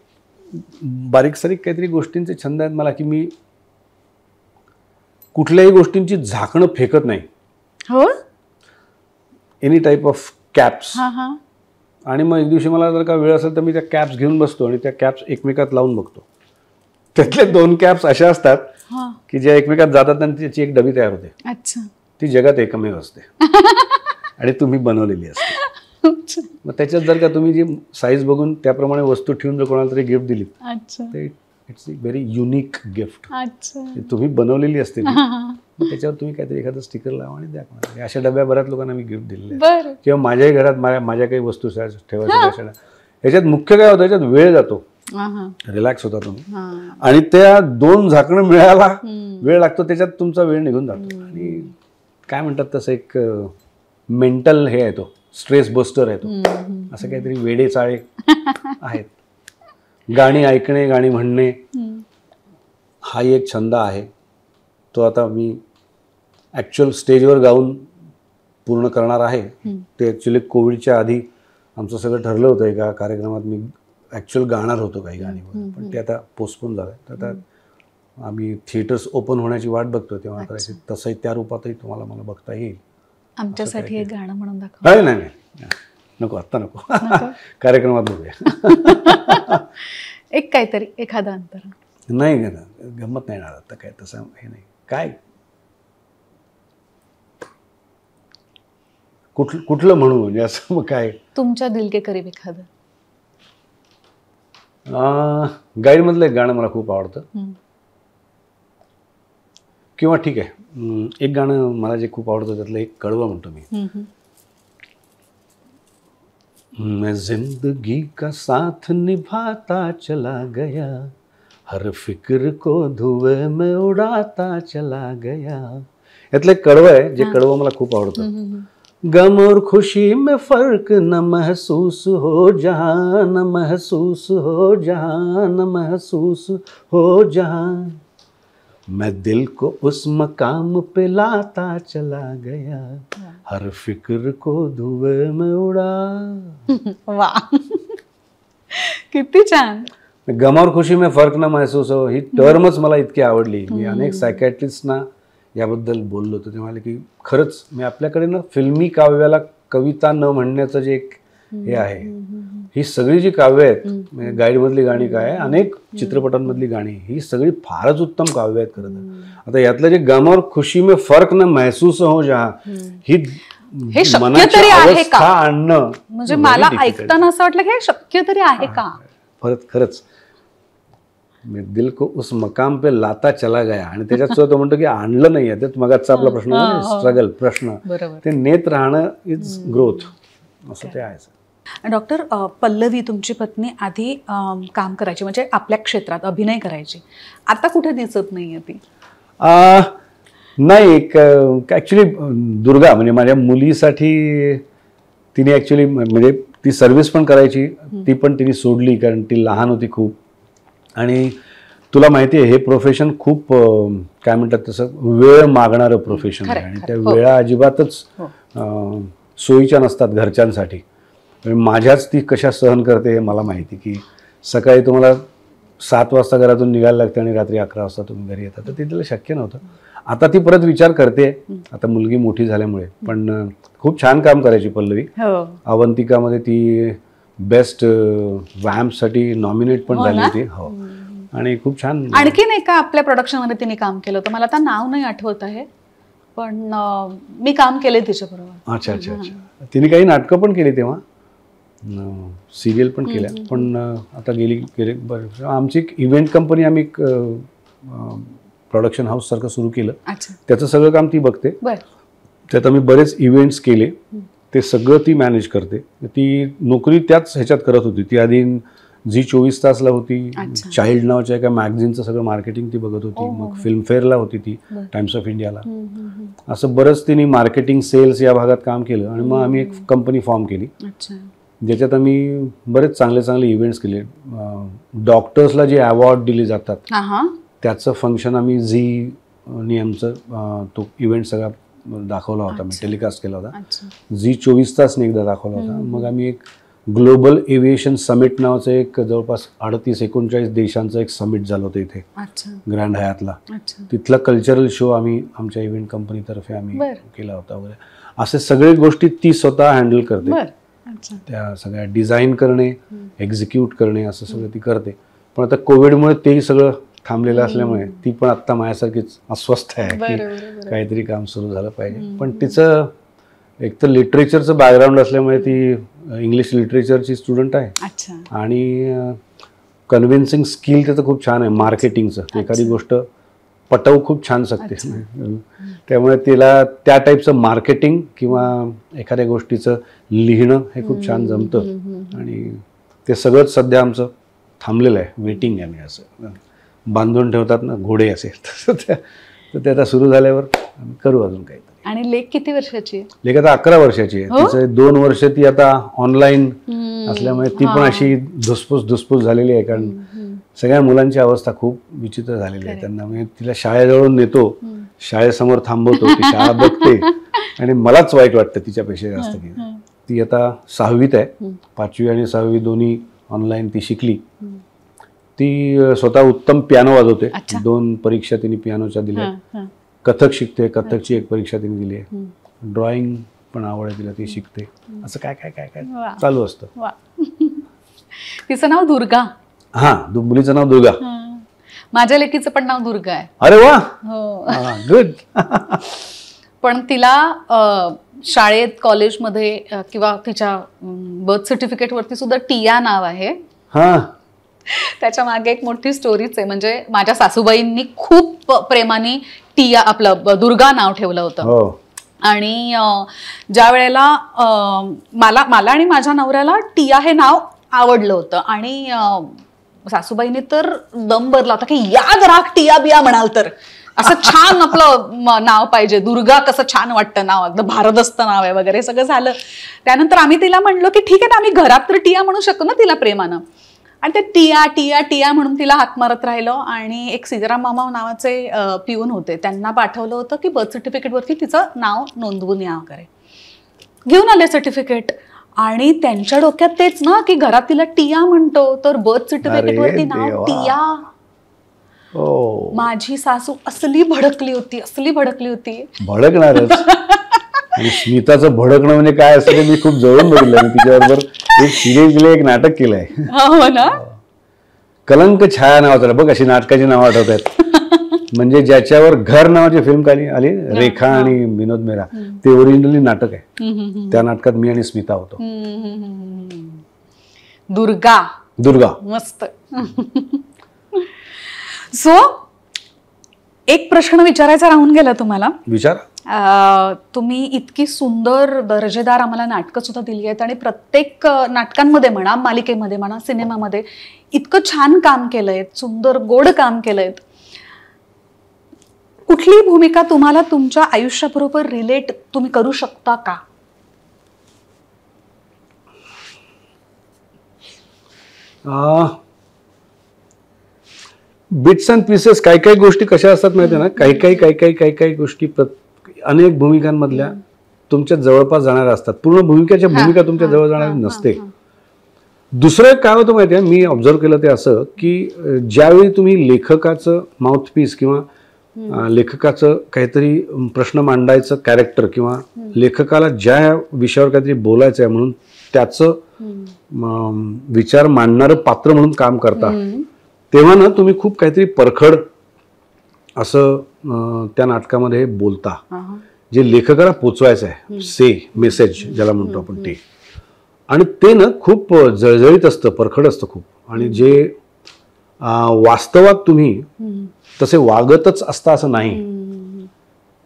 बारीक सारीक काहीतरी गोष्टींचे छंद आहेत मला की मी कुठल्याही गोष्टींची झाकणं फेकत नाही. हो, एनी टाईप ऑफ कॅप्स. आणि मग एक दिवशी मला जर का वेळ असेल तर मी त्या कॅप्स घेऊन बसतो आणि त्या कॅप्स एकमेकात लावून बघतो. त्यातले 2 कॅप्स अशा असतात की ज्या एकमेकात जातात आणि त्याची एक डबी तयार होते. ती जगात एकमेव असते आणि तुम्ही बनवलेली असते. मग त्याच्यात जर का तुम्ही जी साईज बघून त्याप्रमाणे वस्तू ठेवून जर कोणाला तरी गिफ्ट दिली तर it's a very unique gift. तुम्ही बनवलेली असते त्याच्यावर तुम्ही काहीतरी एखादं स्टिकर लावा आणि द्या कोणाला. अशा डब्या बऱ्याच लोकांना मी गिफ्ट दिलेले किंवा माझ्याही घरात माझ्या काही वस्तू ठेवायच्या अशा. याच्यात मुख्य काय होतं, याच्यात वेळ जातो, रिलॅक्स होता तुम्ही. आणि त्या 2 झाकणं मिळायला वेळ लागतो, त्याच्यात तुमचा वेळ निघून जातो. आणि काय म्हणतात तसं एक मेंटल हे आहे, तो स्ट्रेस बस्टर आहे तो. असं काहीतरी वेडे चाळे आहेत. गाणी ऐकणे, गाणी म्हणणे हाही एक छंद आहे. तो आता मी ॲक्च्युअल स्टेजवर गाऊन पूर्ण करणार आहे. ते ॲक्च्युली कोविडच्या आधी आमचं सगळं ठरलं होतं, एका कार्यक्रमात मी ॲक्च्युअल गाणार होतो काही गाणी, पण ते आता पोस्टपोन झालं. तर आता आम्ही थिएटर्स ओपन होण्याची वाट बघतो, तेव्हा तसंही त्या रूपातही तुम्हाला मला बघता येईल. आमच्यासाठी एक गाणं म्हणून दाखव. नाही नाही नाही, नको, आत्ता नको. कार्यक्रमात बघूया. एक काहीतरी एखादं अंतर. नाही गंमत नाही येणार आता, काय तसं हे नाही. काय कुठलं म्हणू म्हणजे असं मग काय तुमच्या दिल के करीब एखादं. गाईडमधलं एक गाणं मला खूप आवडतं. किंवा ठीक आहे, एक गाणं मला जे खूप आवडतं त्यातलं एक कडवं म्हणतो मी. मैं जिंदगी का साथ निभाता चला गया, हर फिक्र को धुएं में उड़ाता चला गया. यातलं एक कडवं आहे जे कडवं मला खूप आवडतं. गम और खुशी में फर्क न महसूस हो जहां, न महसूस हो जहां, न महसूस हो जहां, मैं दिल को उस मकाम पे लाता चला गया, हर फिक्र को धुएं में उड़ा. वाह, किती छान. गम और खुशी में फर्क न महसूस हो ही टर्मच मला इतकी आवडली. मी अनेक सायकॅट्रिस्टना याबद्दल बोललो होतो, ते म्हणाले की खरंच मी आपल्याकडे ना फिल्मी काव्याला कविता न म्हणण्याचं जे एक हे आहे, ही सगळी जी काव्य आहेत, म्हणजे गाईडमधली गाणी काय, अनेक चित्रपटांमधली गाणी, ही सगळी फारच उत्तम काव्य आहेत खरं तर. आता यातलं जे गम और खुशी में फर्क न महसूस हो जहां, ही मनाची अवस्था आणणं म्हणजे मला ऐकताना असं वाटलं की हे शक्य तरी आहे का. खरंच मी दिल को उस मकाम पे लाता चला गया. आणि त्याच्यात सुद्धा तो म्हणतो की आणलं नाही आहे, त्यात मगाचा आपला प्रश्न स्ट्रगल प्रश्न, ते नेत राहणं इज ग्रोथ, असं ते आहे. डॉक्टर, पल्लवी तुमची पत्नी आधी काम करायची, म्हणजे आपल्या क्षेत्रात अभिनय करायची, आता कुठे दिसत नाहीये ती. नाही, एक ॲक्च्युली दुर्गा म्हणजे माझ्या मुलीसाठी तिने ॲक्च्युली म्हणजे ती सर्व्हिस पण करायची, ती पण तिने सोडली कारण ती लहान होती खूप. आणि तुला माहिती आहे हे प्रोफेशन खूप काय म्हणतात तसं वेळ मागणारं प्रोफेशन आहे. आणि त्या वेळा अजिबातच सोयीच्या नसतात घरच्यांसाठी. माझ्याच ती कशा सहन करते हे मला माहिती, की सकाळी तुम्हाला 7 वाजता घरातून निघायला लागते आणि रात्री 11 वाजता तुम्ही घरी येतात, तर ते तिला शक्य नव्हतं. आता ती परत विचार करते, आता मुलगी मोठी झाल्यामुळे. पण खूप छान काम करायची पल्लवी. अवंतिकामध्ये ती बेस्ट वॅम्पसाठी नॉमिनेट पण झाली होती. हो, आणि खूप छान. आणखीन एका आपल्या प्रोडक्शन मध्ये तिने काम केलं होतं, मला आता नाव नाही आठवत आहे, पण मी काम केले तिच्याबरोबर. अच्छा अच्छा अच्छा. तिने काही नाटकं पण केली तेव्हा, सिरियल पण केल्या, पण आता गेले बरं. आमची एक इव्हेंट कंपनी, आम्ही एक प्रोडक्शन हाऊस सारखं सुरू केलं. त्याचं सगळं काम ती बघते. त्यात आम्ही बरेच इव्हेंट्स केले, ते सगळं ती मॅनेज करते. ती नोकरी त्याच ह्याच्यात करत होती. ती आधी Zee24 तासला होती, चाइल्ड नावाच्या एका मॅगझिनचं सगळं मार्केटिंग ती बघत होती. मग फिल्मफेअरला होती ती, टाइम्स ऑफ इंडियाला. असं बरंच तिने मार्केटिंग, सेल्स या भागात काम केलं. आणि मग आम्ही एक कंपनी फॉर्म केली, ज्याच्यात आम्ही बरेच चांगले चांगले इव्हेंट्स केले. डॉक्टर्सला जे अवॉर्ड दिले जातात त्याचं फंक्शन आम्ही झीनी आमचं तो इव्हेंट सगळा दाखवला होता, मी टेलिकास्ट केला होता. Zee24 तासने एकदा दाखवला होता. मग आम्ही एक ग्लोबल एव्हिएशन समिट नावाचं एक जवळपास 38-39 देशांचं एक समिट झालं होतं इथे ग्रँड हयातला. तिथला कल्चरल शो आम्ही आमच्या इव्हेंट कंपनीतर्फे आम्ही केला होता वगैरे. असे सगळे गोष्टी ती स्वतः हँडल करते. त्या सगळ्या डिझाईन करणे, एक्झिक्यूट करणे, असं सगळं ती करते. पण आता कोविडमुळे तेही सगळं थांबलेलं असल्यामुळे ती पण आत्ता माझ्यासारखीच अस्वस्थ आहे की काहीतरी काम सुरू झालं पाहिजे. पण तिचं एक तर लिटरेचरचं बॅकग्राऊंड असल्यामुळे ती इंग्लिश लिटरेचरची स्टुडंट आहे आणि कन्व्हिन्सिंग स्किल त्याचं खूप छान आहे, मार्केटिंगचं. एखादी गोष्ट पटवू खूप छान शकते. त्यामुळे तिला त्या टाईपचं मार्केटिंग किंवा एखाद्या गोष्टीचं लिहिणं हे खूप छान जमतं. आणि ते सगळंच सध्या आमचं थांबलेलं आहे, वेटिंग आहे. मी असं बांधून ठेवतात ना घोडे असे, तर ते आता सुरू झाल्यावर आम्ही करू अजून काही. आणि लेक किती वर्षाची आहे? लेक आता 11 वर्षाची आहे. तिचं 2 वर्ष ती आता ऑनलाईन असल्यामुळे ती पण अशी धुसफूस झालेली आहे. कारण सगळ्या मुलांची अवस्था खूप विचित्र झालेली आहे. त्यांना म्हणजे तिला शाळेजवळून नेतो, शाळेसमोर थांबवतो, ती शाळा बघते आणि मलाच वाईट वाटतं तिच्यापेक्षा जास्त. ती आता 6वीत आहे, 5वी आणि 6वी दोन्ही ऑनलाईन ती शिकली. ती स्वतः उत्तम पियानो वाजवते. 2 परीक्षा तिने पियानोच्या दिल्या. कथक शिकते, कथकची एक परीक्षा तिने दिली आहे. ड्रॉइंग पण आवड आहे तिला, ती शिकते. असं काय काय काय काय चालू असतं. तिचं नाव दुर्गा. मुलीचं नाव दुर्गा. माझ्या लेकीचं पण नाव दुर्गा आहे. अरे वा, गुड. पण तिला शाळेत, कॉलेजमध्ये किंवा तिच्या बर्थ सर्टिफिकेट वरती सुद्धा टिया नाव आहे. त्याच्या मागे एक मोठी स्टोरीच आहे. म्हणजे माझ्या सासूबाईंनी खूप प्रेमाने टिया आपलं दुर्गा नाव ठेवलं होतं. आणि ज्या वेळेला मला आणि माझ्या नवऱ्याला टिया हे नाव आवडलं होतं आणि सासूबाईने तर दम भरला होता की याद राख टिया बिया म्हणाल तर असं छान आपलं नाव पाहिजे, दुर्गा कसं छान वाटतं नाव, अगदी भारदस्त नाव आहे वगैरे सगळं झालं. त्यानंतर आम्ही तिला म्हणलो की ठीक आहे ना, आम्ही घरात तर टिया म्हणू शकतो ना तिला प्रेमानं. आणि ते टिया टिया टिया म्हणून तिला हाक मारत राहिलो. आणि एक सीताराम मामा नावाचे पिऊन होते, त्यांना पाठवलं होतं की बर्थ सर्टिफिकेटवरती तिचं नाव नोंदवून या वगैरे. घेऊन आले सर्टिफिकेट आणि त्यांच्या डोक्यात तेच ना की घरात तिला टिया म्हणतो, तर बर्थ सर्टिफिकेटवरती नाव टिया. माझी सासू असली भडकली होती. भडकणारच. आणि स्मिताचं भडकणं म्हणजे काय असतं ते मी खूप जवळून बघितलं. मी तिच्याबरोबर एक सिरीज दिली, एक नाटक केलंय. हो ना, कलंक छाया नावाचं. बघ अशी नाटकाची नावं आठवत आहेत. म्हणजे ज्याच्यावर घर नावाची फिल्म आली, रेखा आणि विनोद मेहरा, ते ओरिजिनली नाटक आहे. त्या नाटकात मी आणि स्मिता होतो. दुर्गा मस्त. सो एक प्रश्न विचारायचा राहून गेला तुम्हाला. विचार. तुम्ही इतकी सुंदर दर्जेदार आम्हाला नाटकं सुद्धा दिली आहेत आणि प्रत्येक नाटकांमध्ये म्हणा, मालिकेमध्ये म्हणा, सिनेमामध्ये इतकं छान काम केलंय, सुंदर गोड काम केलंय. कुठली भूमिका तुम्हाला तुमच्या आयुष्याबरोबर रिलेट तुम्ही करू शकता का? Bits and pieces. काही काही गोष्टी कशा असतात माहिती ना, काही गोष्टी अनेक भूमिकांमधल्या तुमच्या जवळपास जाणाऱ्या असतात. पूर्ण भूमिकेच्या भूमिका तुमच्या जवळ जाणारी नसते. दुसरं काय होतं माहिती आहे, मी ऑब्झर्व केलं ते असं की ज्यावेळी तुम्ही लेखकाचं माउथपीस किंवा लेखकाचं काहीतरी प्रश्न मांडायचं कॅरेक्टर किंवा लेखकाला ज्या विषयावर काहीतरी बोलायचं आहे म्हणून त्याचं विचार मांडणारं पात्र म्हणून काम करता, तेव्हा ना तुम्ही खूप काहीतरी परखड असं त्या नाटकामध्ये बोलता, जे लेखकाला पोचवायचं आहे, मेसेज ज्याला म्हणतो आपण ते. आणि ते ना खूप जळजळीत असतं, परखड असतं खूप. आणि जे वास्तवात तुम्ही तसे वागतच असता असं नाही.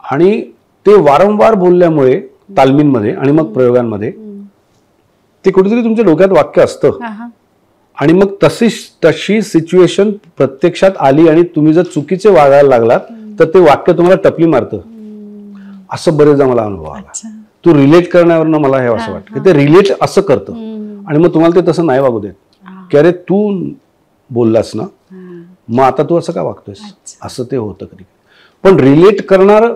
आणि ते वारंवार बोलल्यामुळे तालमींमध्ये आणि मग प्रयोगांमध्ये ते कुठेतरी तुमच्या डोक्यात वाक्य असतं. आणि मग तशी सिच्युएशन प्रत्यक्षात आली आणि तुम्ही जर चुकीचे वागायला लागलात तर ते वाक्य तुम्हाला टपली मारतं. असं बरेचदा मला अनुभव आला. तू रिलेट करण्यावरनं मला हे असं वाटतं की ते रिलेट असं करतं आणि मग तुम्हाला ते तसं नाही वागू देत की अरे तू बोललास ना, मग आता तू असं का वागतोयस, असं ते होतं कधी. पण रिलेट करणार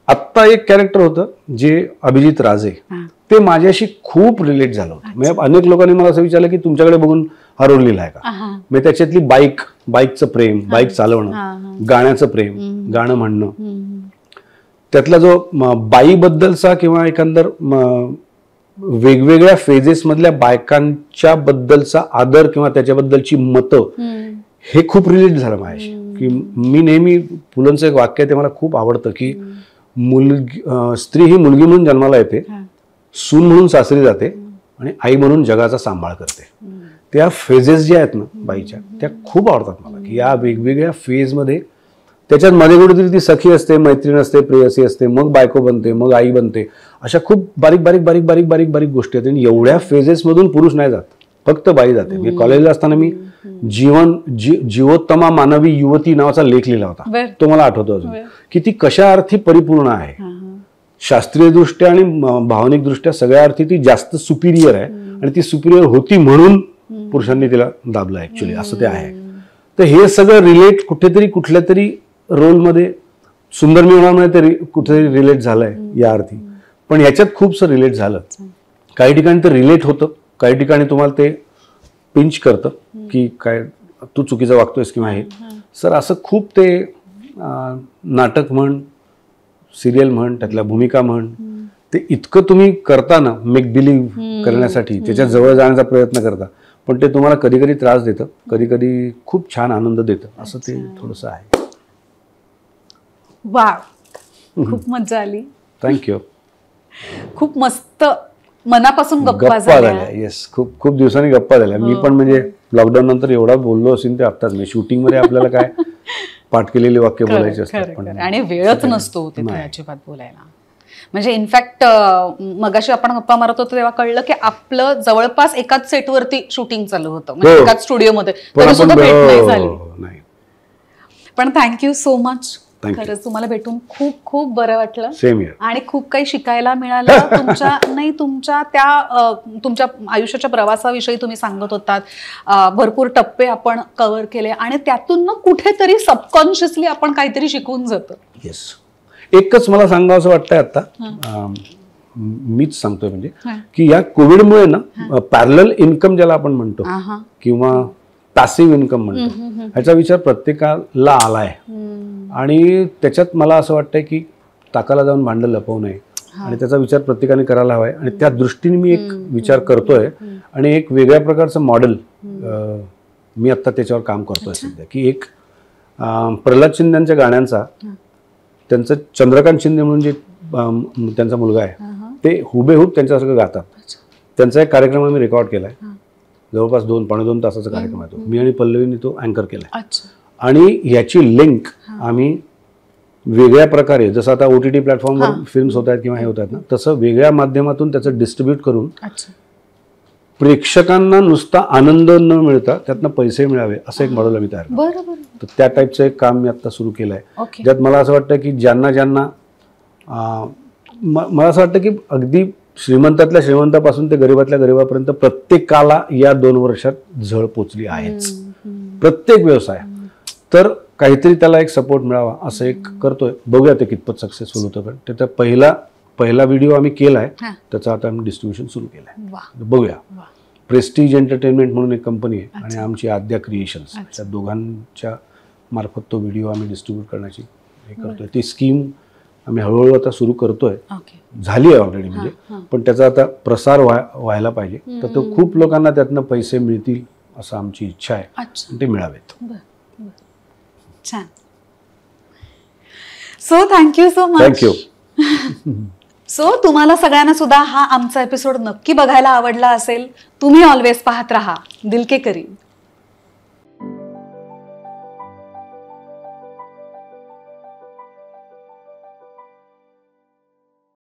आत्ता एक कॅरेक्टर होतं जे अभिजित राजे, ते माझ्याशी खूप रिलेट झालं होतं. म्हणजे अनेक लोकांनी मला असं विचारलं की तुमच्याकडे बघून हा रोल लिहिला आहे का. म्हणजे त्याच्यातली बाईकचं प्रेम, बाईक चालवणं, गाण्याचं प्रेम, गाणं म्हणणं, त्यातला जो बाईबद्दलचा किंवा एकंदर वेगवेगळ्या फेजेस मधल्या बायकांच्या बद्दलचा आदर किंवा त्याच्याबद्दलची मतं, हे खूप रिलेट झालं माझ्याशी. की मी नेहमी पुलंचं एक वाक्य ते मला खूप आवडतं की स्त्री ही मुलगी म्हणून जन्माला येते, सून म्हणून सासरी जाते आणि आई म्हणून जगाचा सांभाळ करते. त्या फेजेस ज्या आहेत ना बाईच्या, त्या खूप आवडतात मला. की या वेगवेगळ्या फेजमध्ये त्याच्यात मध्ये कुठेतरी ती सखी असते, मैत्रीण असते, प्रेयसी असते, मग बायको बनते, मग आई बनते, अशा खूप बारीक बारीक बारीक बारीक बारीक बारीक गोष्टी आहेत. आणि एवढ्या फेजेस मधून पुरुष नाही जात, फक्त बाई जाते. मी कॉलेजला असताना मी जीवोत्तमा मानवी युवती नावाचा लेख लिहिला होता, तो मला आठवतो अजून, की ती कशा अर्थी परिपूर्ण आहे. शास्त्रीय दृष्ट्या आणि भावनिक दृष्ट्या सगळ्या अर्थी ती जास्त सुपिरियर आहे आणि ती सुपिरियर होती म्हणून पुरुषांनी तिला दाबलं ऍक्च्युली, असं ते आहे. तर हे सगळं रिलेट कुठेतरी कुठल्या तरी रोलमध्ये, सुंदर मी होणार ते कुठेतरी रिलेट झालंय या अर्थी. पण याच्यात खूपसं रिलेट झालं. काही ठिकाणी ते रिलेट होतं, काही ठिकाणी तुम्हाला ते पिंच करतं की काय तू चुकीचं वागतोयस किंवा हे. सर असं खूप ते नाटक म्हण, सिरियल म्हण, त्यातल्या भूमिका म्हण, ते इतकं तुम्ही करता ना मेक बिलीव्ह करण्यासाठी, त्याच्या जवळ जाण्याचा प्रयत्न करता, पण ते तुम्हाला कधी कधी त्रास देतं, कधी कधी खूप छान आनंद देतं. असं ते थोडंसं आहे. वा, खूप मजा आली. थँक्यू. खूप मस्त मनापासून गप्पा झाल्या. येस, खूप खूप दिवसांनी गप्पा झाल्या. मी पण म्हणजे लॉकडाऊन नंतर एवढा बोललो असेल ते आत्ताच. मी शूटिंग मध्ये आपल्याला काय पाठ केलेली वाक्य बोलायची असतात आणि वेळच नसतो तिथे अजिबात बोलायला. म्हणजे इनफॅक्ट मगाशी आपण गप्पा मारत होतो तेव्हा कळलं की आपलं जवळपास एकाच सेटवरती शूटिंग चालू होतं, म्हणजे एकाच स्टुडिओमध्ये, तरी सुद्धा भेट नाही झाली. पण थँक्यू सो मच. खरंच तुम्हाला भेटून खूप खूप बरं वाटलं. Same here. आणि खूप काही शिकायला मिळालं तुमच्या आयुष्याच्या प्रवासाविषयी तुम्ही सांगत होतात. भरपूर टप्पे आपण कव्हर केले आणि त्यातून ना कुठेतरी सबकॉन्शियसली आपण काहीतरी शिकून जातो. येस. एकच मला सांगावं असं वाटतंय आता, मीच सांगतोय म्हणजे की या कोविडमुळे ना पॅरलल इन्कम ज्याला आपण म्हणतो किंवा पॅसिव्ह इन्कम म्हणतो, ह्याचा विचार प्रत्येकाला आलाय. आणि त्याच्यात मला असं वाटतंय की ताकाला जाऊन भांडं लपवू नये आणि त्याचा विचार प्रत्येकाने करायला हवाय. आणि त्या दृष्टीने मी एक विचार करतोय आणि एक वेगळ्या प्रकारचं मॉडेल मी आता त्याच्यावर काम करतोय सध्या. की एक प्रल्हाद शिंदेच्या गाण्यांचा, त्यांचं चंद्रकांत शिंदे म्हणून जे त्यांचा मुलगा आहे, ते हुबेहूब त्यांच्यासारखं गातात. त्यांचा एक कार्यक्रम आम्ही रेकॉर्ड केलाय, जवळपास 2-2.5 तासाचा कार्यक्रम आहे तो. मी आणि पल्लवीने तो अँकर केलाय. आणि याची लिंक आम्ही वेगळ्या प्रकारे, जसं आता OTT प्लॅटफॉर्मवर फिल्म्स होत आहेत किंवा हे होत आहेत ना, तसं वेगळ्या माध्यमातून त्याचं डिस्ट्रीब्यूट करून प्रेक्षकांना नुसता आनंद न मिळता त्यातनं पैसे मिळावे असं एक मॉडेल आम्ही तयार केलं. तर त्या टाईपचं एक काम मी आता सुरू केलं आहे, ज्यात मला असं वाटतं की ज्यांना मला असं वाटतं की अगदी श्रीमंतातल्या श्रीमंतापासून ते गरीबातल्या गरीबापर्यंत प्रत्येकाला या 2 वर्षात झळ पोचली आहेच, प्रत्येक व्यवसाय. तर काहीतरी त्याला एक सपोर्ट मिळावा असं एक करतोय. बघूया ते कितपत सक्सेसफुल होतं. पण त्याचा पहिला व्हिडिओ आम्ही केलाय, त्याचं आता आम्ही डिस्ट्रीब्युशन सुरू केलंय. बघूया. प्रेस्टीज एंटरटेनमेंट म्हणून एक कंपनी आहे आणि आमची आद्या क्रिएशन्स, त्या दोघांच्या मार्फत तो व्हिडिओ आम्ही डिस्ट्रीब्यूट करण्याची हे करतोय. ती स्कीम आम्ही हळूहळू आता सुरू करतोय, झाली आहे ऑलरेडी म्हणजे. पण त्याचा आता प्रसार व्हायला पाहिजे, तर तो खूप लोकांना त्यातनं पैसे मिळतील असं आमची इच्छा आहे, ते मिळावेत. छान. So thank you so much. Thank you. So तुम्हाला सगळ्यांना सुद्धा हा आमचा एपिसोड नक्की बघायला आवडला असेल. तुम्ही ऑलवेज पाहत राहा दिल के करीब.